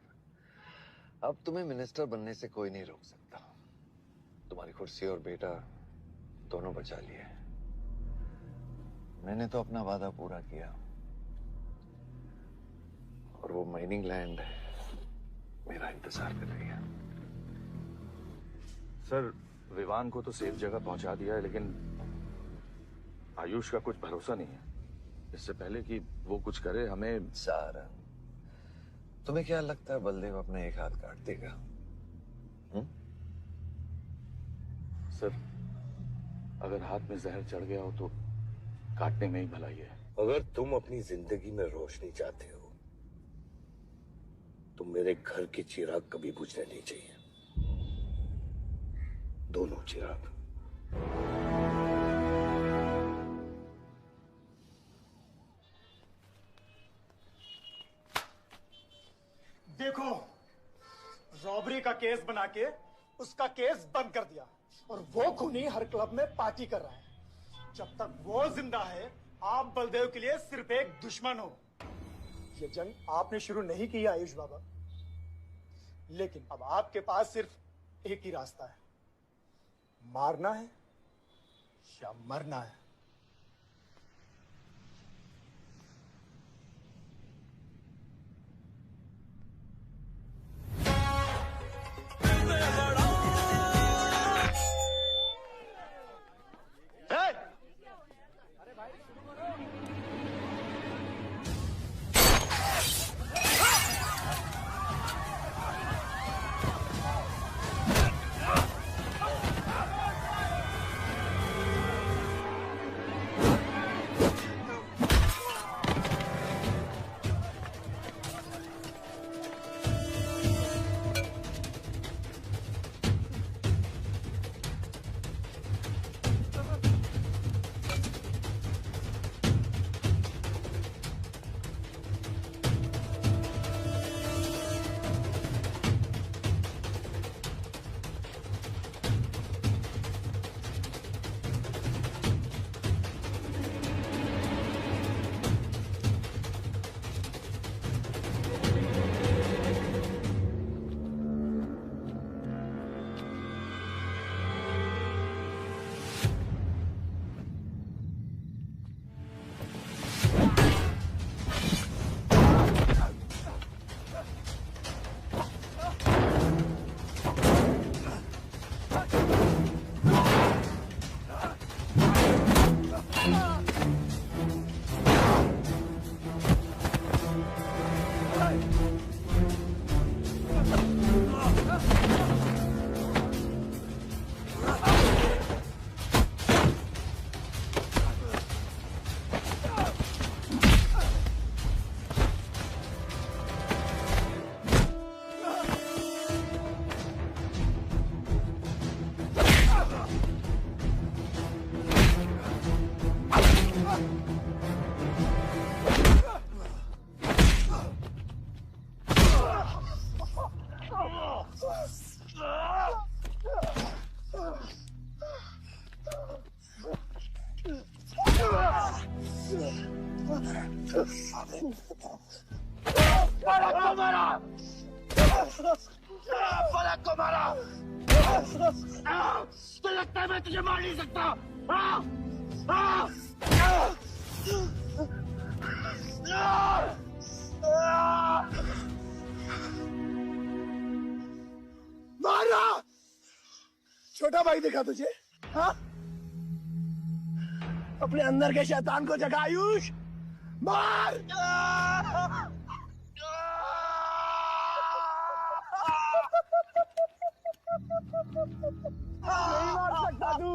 अब तुम्हें मिनिस्टर बनने से कोई नहीं रोक सकता। तुम्हारी कुर्सी और बेटा दोनों बचा लिए। मैंने तो अपना वादा पूरा किया और वो माइनिंग लैंड मेरा इंतजार कर रही है। सर, विवान को तो सेफ जगह पहुंचा दिया है, लेकिन आयुष का कुछ भरोसा नहीं है। इससे पहले कि वो कुछ करे हमें। सारा, तुम्हें क्या लगता है बलदेव अपने एक हाथ काट देगा? सर, अगर हाथ में जहर चढ़ गया हो तो काटने में ही भलाई है। अगर तुम अपनी जिंदगी में रोशनी चाहते हो तो मेरे घर के चिराग कभी बुझने नहीं चाहिए, दोनों चिराग। देखो, रॉबरी का केस बना के उसका केस बंद कर दिया और वो खूनी हर क्लब में पार्टी कर रहा है। जब तक वो जिंदा है, आप बलदेव के लिए सिर्फ एक दुश्मन हो। ये जंग आपने शुरू नहीं की आयुष बाबा, लेकिन अब आपके पास सिर्फ एक ही रास्ता है, मारना है या मरना है। फलक को मारा। तो लगता है मैं तुझे मार नहीं सकता। हाँ? छोटा भाई दिखा तुझे? हाँ, अपने अंदर के शैतान को जगा आयुष, मार। नहीं मार सकता तू।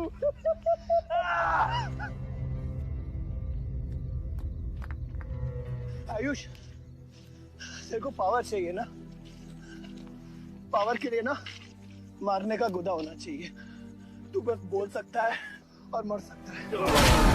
आयुष, तेरे को पावर चाहिए ना? पावर के लिए ना मारने का गुदा होना चाहिए। तू बस बोल सकता है और मर सकता है।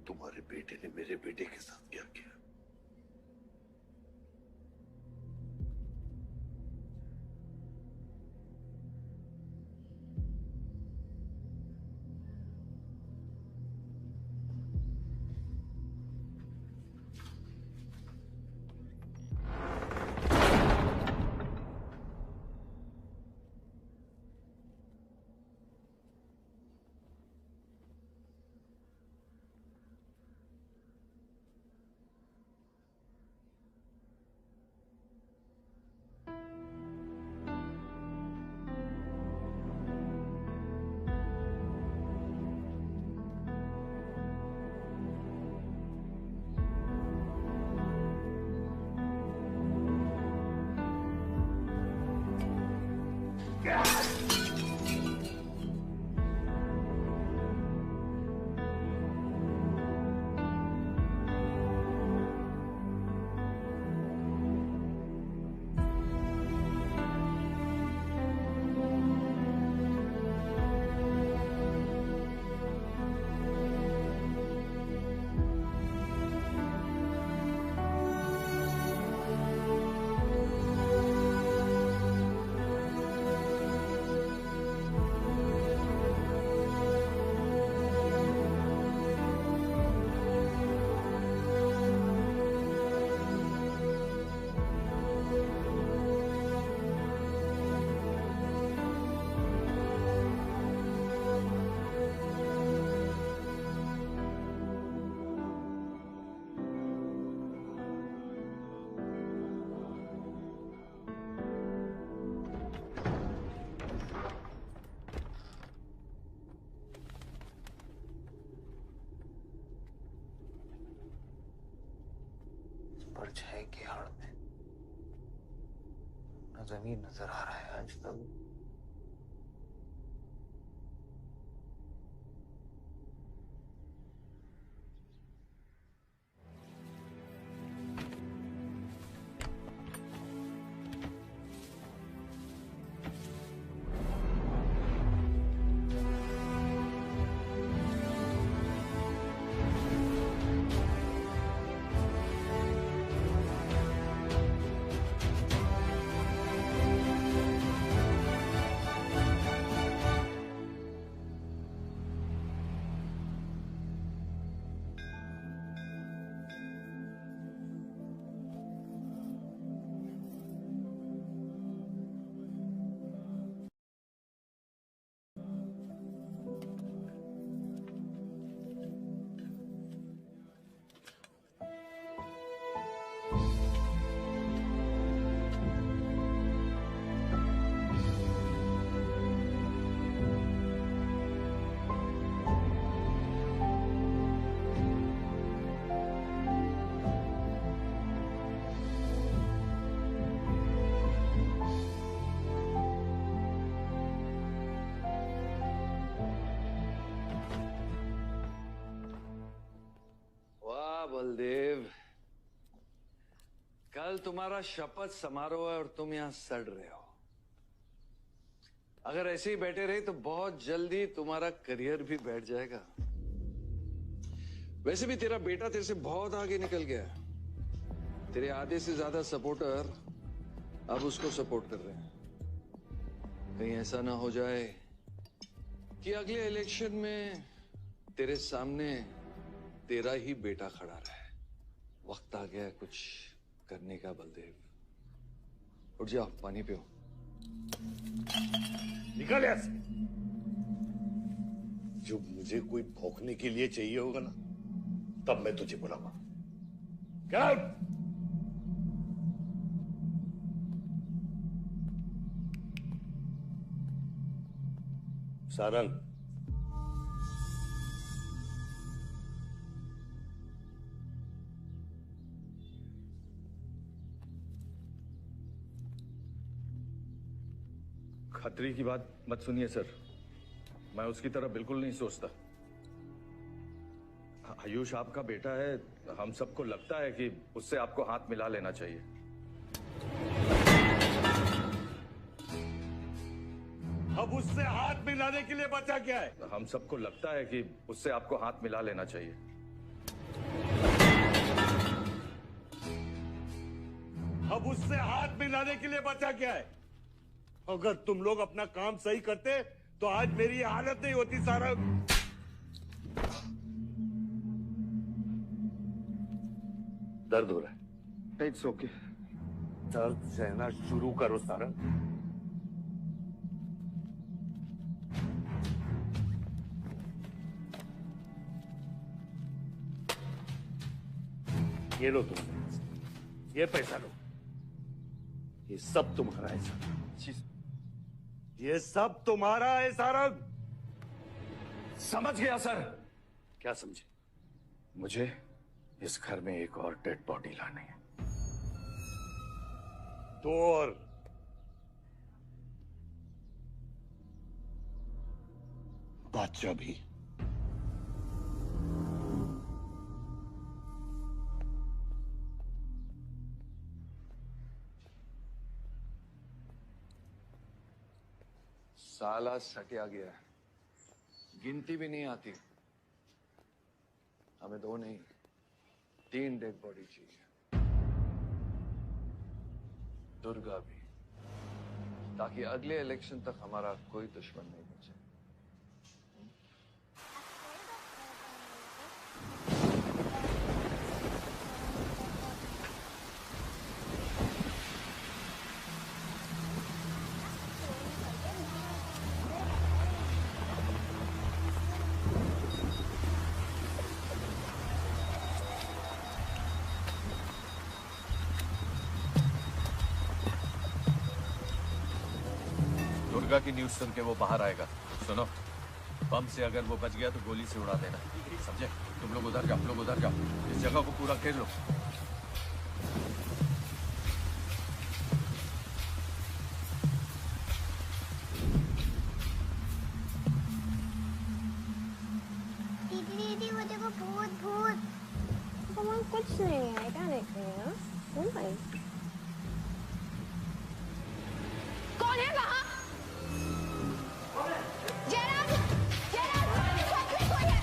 तुम्हारे बेटे ने मेरे बेटे के साथ क्या किया? पर्च है कि हाड़ में न जमीन नजर आ रहा है आज तक। बलदेव, कल तुम्हारा शपथ समारोह है और तुम यहां सड़ रहे हो। अगर ऐसे ही बैठे रहे तो बहुत जल्दी तुम्हारा करियर भी बैठ जाएगा। वैसे भी तेरा बेटा तेरे से बहुत आगे निकल गया है। तेरे आधे से ज्यादा सपोर्टर अब उसको सपोर्ट कर रहे हैं। कहीं ऐसा ना हो जाए कि अगले इलेक्शन में तेरे सामने तेरा ही बेटा खड़ा रहे। वक्त आ गया है कुछ करने का बलदेव। उठ जाओ, पानी पियो। निकल यहाँ से। जब मुझे कोई भौंकने के लिए चाहिए होगा ना, तब मैं तुझे बुलाऊंगा। Get out! सारंग, खतरी की बात मत सुनिए सर, मैं उसकी तरह बिल्कुल नहीं सोचता। आयुष आपका बेटा है, हम सबको लगता है कि उससे आपको हाथ मिला लेना चाहिए। अब उससे हाथ मिलाने के लिए बचा क्या है? हम सबको लगता है कि उससे आपको हाथ मिला लेना चाहिए। अब उससे हाथ मिलाने के लिए बचा क्या है? अगर तुम लोग अपना काम सही करते तो आज मेरी ये हालत नहीं होती। सारंग, दर्द हो रहा है? It's okay. दर्द सहना शुरू करो सारंग। ये लो तुम, ये पैसा लो। ये सब तुम्हारा है सारंग। ये सब तुम्हारा है सारंग। समझ गया सर। क्या समझे? मुझे इस घर में एक और डेड बॉडी लानी है। दो और। बादशाह भी। साला सटिया गया है, गिनती भी नहीं आती। हमें 2 नहीं 3 डेड बॉडी चाहिए, दुर्गा भी, ताकि अगले इलेक्शन तक हमारा कोई दुश्मन नहीं बचे। दुर्गा की न्यूज़ सुन के वो बाहर आएगा। सुनो, बम से अगर वो बच गया तो गोली से उड़ा देना, समझे? तुम लोग उधर जाओ, लोग उधर जाओ, इस जगह को पूरा घेर लो। दीदी वो देखो, भूत भूत। मम्मा कुछ नहीं है, क्या देख रही है? कौन है? कौन है वहाँ? जयराज, जयराज, सच में कोई है?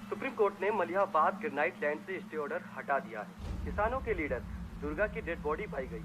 सुप्रीम कोर्ट ने मलिहाबाद ग्रेनाइट लैंड से स्टे ऑर्डर हटा दिया है। किसानों के लीडर दुर्गा की डेड बॉडी पाई गई।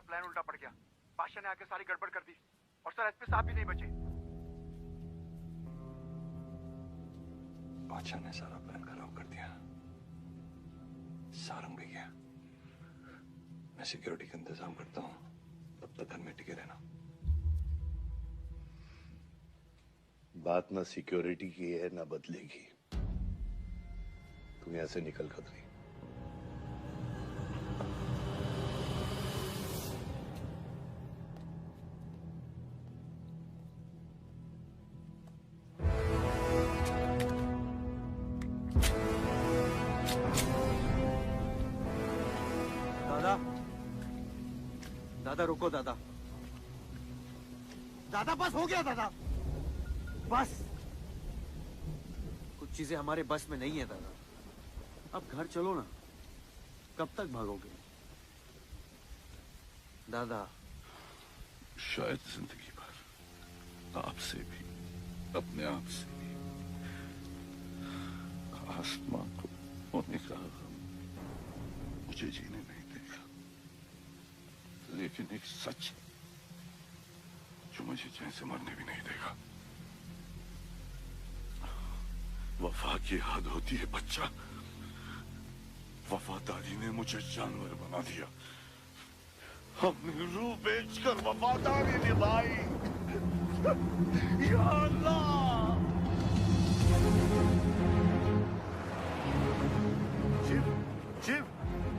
प्लान उल्टा पड़ गया। बादशाह ने आके सारी गड़बड़ कर दी और सर एसपी साहब भी नहीं बचे। बादशाह ने सारा प्लान खराब कर दिया। सारंग भी गया। मैं सिक्योरिटी का इंतजाम करता हूँ, तब तक घर में टिके रहना। बात ना सिक्योरिटी की है ना बदलेगी। तू यहां से निकल खतरी। दादा, दादा रुको दादा। दादा बस हो गया दादा, बस। कुछ चीजें हमारे बस में नहीं है दादा। अब घर चलो ना, कब तक भागोगे दादा? शायद जिंदगी भर आपसे भी, अपने आप से भी। आसमां को होने का गम मुझे जीने नहीं देगा, लेकिन एक सच जो मुझे चैन से मरने भी नहीं देगा। वफा की हद होती है बच्चा। वफादारी ने मुझे जानवर बना दिया। हमने रूह बेचकर वफादारी निभाई। या अल्लाह! शिव, शिव,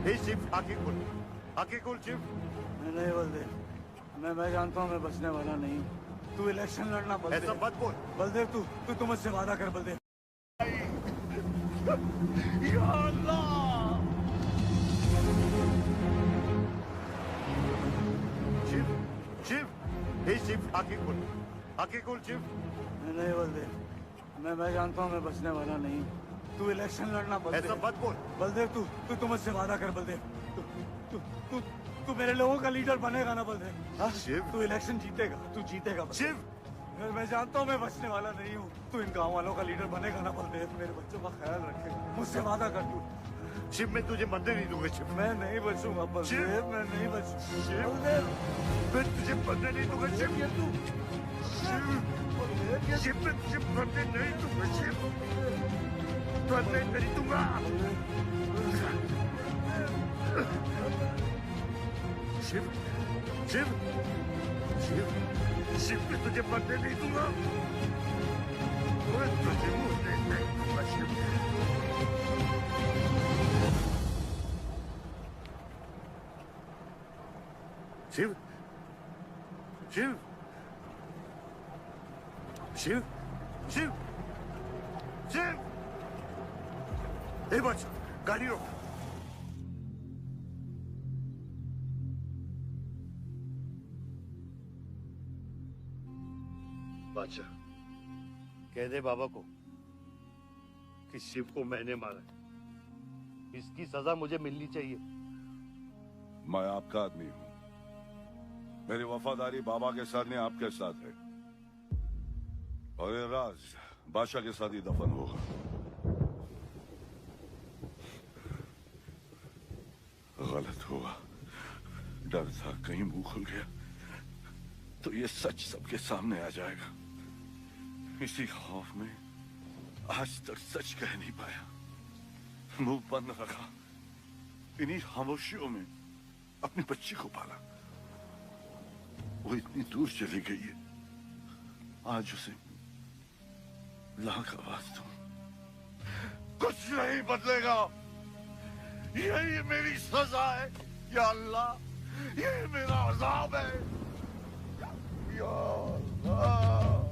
हे शिव, आंखें खोल शिव। नहीं बलदेव, मैं जानता हूँ मैं बचने वाला नहीं हूँ। तू इलेक्शन लड़ना बलदेव। ऐसा मत बोल बलदेव, तू मुझसे वादा कर बलदेव। या अल्लाह! शिव, शिव, हे शिव, आंखें खोल शिव। नहीं बलदेव, मैं जानता हूँ मैं बचने वाला नहीं हूँ। तू इलेक्शन लड़ना बलदेव। ऐसा मत बोल बलदेव, तू मुझसे वादा कर बलदेव। तू मेरे लोगों का लीडर बनेगा ना बलदेव? शिव, तू इलेक्शन जीतेगा, तू जीतेगा शिव। मैं जानता हूँ मैं बचने वाला नहीं हूँ। तू इन गाँव वालों का लीडर बनेगा ना बलदेव? मेरे बच्चों का ख्याल रखेगा, मुझसे वादा कर तू। शिव, मैं तुझे मरने नहीं दूंगा शिव। मैं नहीं बचूंगा बलदेव, मैं नहीं बचूंगा शिव, बलदेव। मैं तुझे मरने नहीं दूंगा शिव। शिव, मैं तुझे मरने नहीं दूंगा शिव। मरने नहीं दूंगा। शिव, शिव, शिव, शिव, मैं तुझे मरने नहीं दूंगा। मैं तुझे मरने नहीं दूंगा शिव। शिव, शिव, शिव, शिव, शिव। हे बच्चा, गाड़ी रोक। बादशाह, कह दे बाबा को कि शिव को मैंने मारा है। इसकी सजा मुझे मिलनी चाहिए। मैं आपका आदमी हूं। मेरी वफादारी बाबा के साथ नहीं, आपके साथ है। और ये राज बादशाह के साथ ही दफन होगा। गलत हुआ, डर था कहीं मुंह खुल गया तो ये सच सबके सामने आ जाएगा। इसी खौफ में आज तक सच कह नहीं पाया, मुंह बंद रखा। इन्हीं खामोशियों में अपनी बच्ची को पाला। वो इतनी दूर चली गई है, आज उसे लाख आवाज दूं, कुछ नहीं बदलेगा। यही मेरी सजा है या अल्लाह, यही मेरा अज़ाब है या अल्लाह।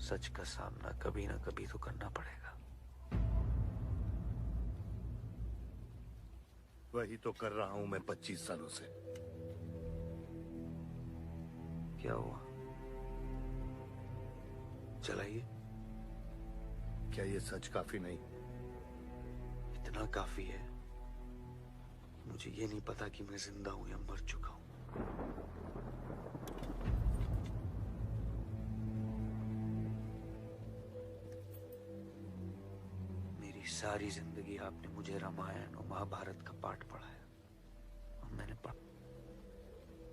सच का सामना कभी ना कभी तो करना पड़ेगा। वही तो कर रहा हूं मैं 25 सालों से। क्या हुआ? चलाइए। क्या ये सच काफी नहीं? इतना काफी है। मुझे ये नहीं पता कि मैं जिंदा हूं या मर चुका हूं। मेरी सारी जिंदगी आपने मुझे रामायण और महाभारत का पाठ पढ़ाया और मैंने पढ़ा,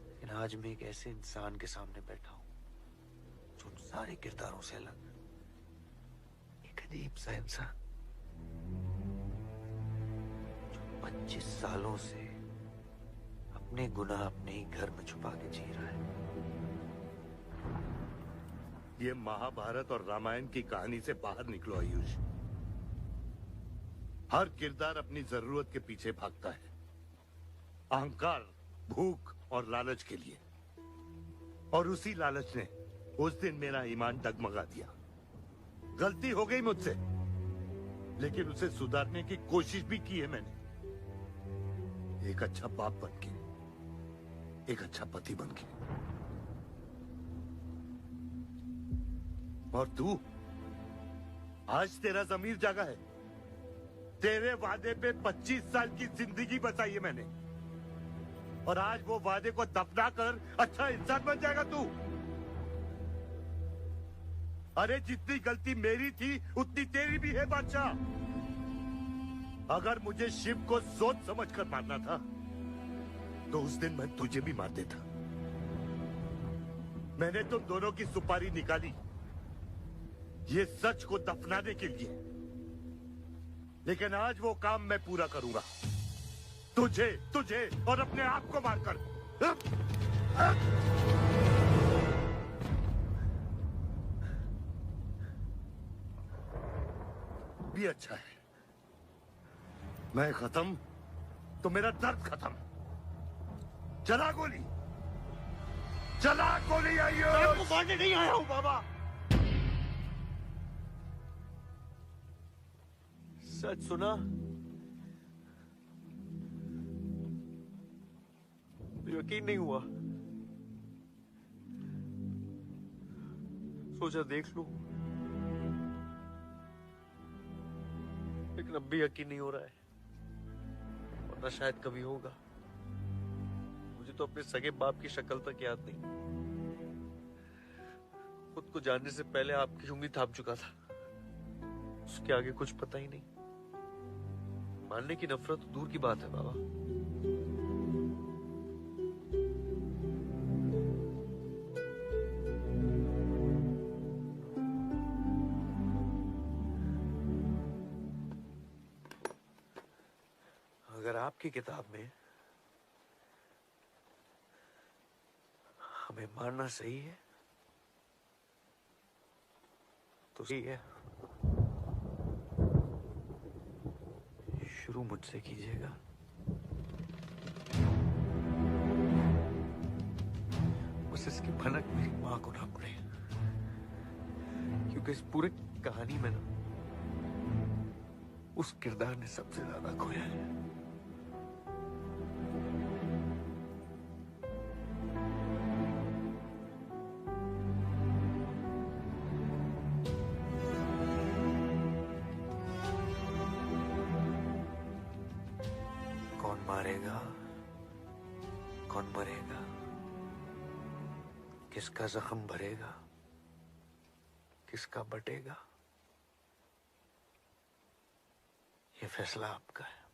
लेकिन आज मैं एक ऐसे इंसान के सामने बैठा हूं जो उन सारे किरदारों से अलग, एक अजीब सा इंसान जो 25 सालों से अपने गुनाह अपने ही घर में छुपा के जी रहा है। ये महाभारत और रामायण की कहानी से बाहर निकलो आयुष। हर किरदार अपनी जरूरत के पीछे भागता है, अहंकार, भूख और लालच के लिए। और उसी लालच ने उस दिन मेरा ईमान डगमगा दिया। गलती हो गई मुझसे, लेकिन उसे सुधारने की कोशिश भी की है मैंने। एक अच्छा बाप बन के, एक अच्छा पति बन के। और तू, आज तेरा जमीर जागा है। तेरे वादे पे 25 साल की जिंदगी बचाई है मैंने, और आज वो वादे को दफना कर अच्छा इंसान बन जाएगा तू। अरे जितनी गलती मेरी थी उतनी तेरी भी है बादशाह। अगर मुझे शिव को सोच समझ कर मारना था तो उस दिन मैं तुझे भी मार देता। मैंने तुम दोनों की सुपारी निकाली ये सच को दफनाने के लिए, लेकिन आज वो काम मैं पूरा करूंगा। तुझे और अपने आप को मारकर। भी अच्छा है, मैं खत्म तो मेरा दर्द खत्म। चला गोली, चला गोली। आइयो, मैं आपको मारने नहीं आया हूं बाबा। सच सुना? यकीन नहीं हुआ। सोचा देख लूं, लेकिन अब भी यकीन नहीं हो रहा है, वरना शायद कभी होगा। मुझे तो अपने सगे बाप की शक्ल तक याद नहीं। खुद को जानने से पहले आपकी उंगली थाम चुका था, उसके आगे कुछ पता ही नहीं। मानने की नफरत तो दूर की बात है बाबा। अगर आपकी किताब में हमें मारना सही है तो सही है। शुरू मुझसे कीजिएगा। बस इसकी भनक मेरी मां को ना पड़े, क्योंकि इस पूरी कहानी में ना उस किरदार ने सबसे ज्यादा खोया है। कौन मारेगा, कौन मरेगा, किसका जख्म भरेगा, किसका बटेगा, ये फैसला आपका है।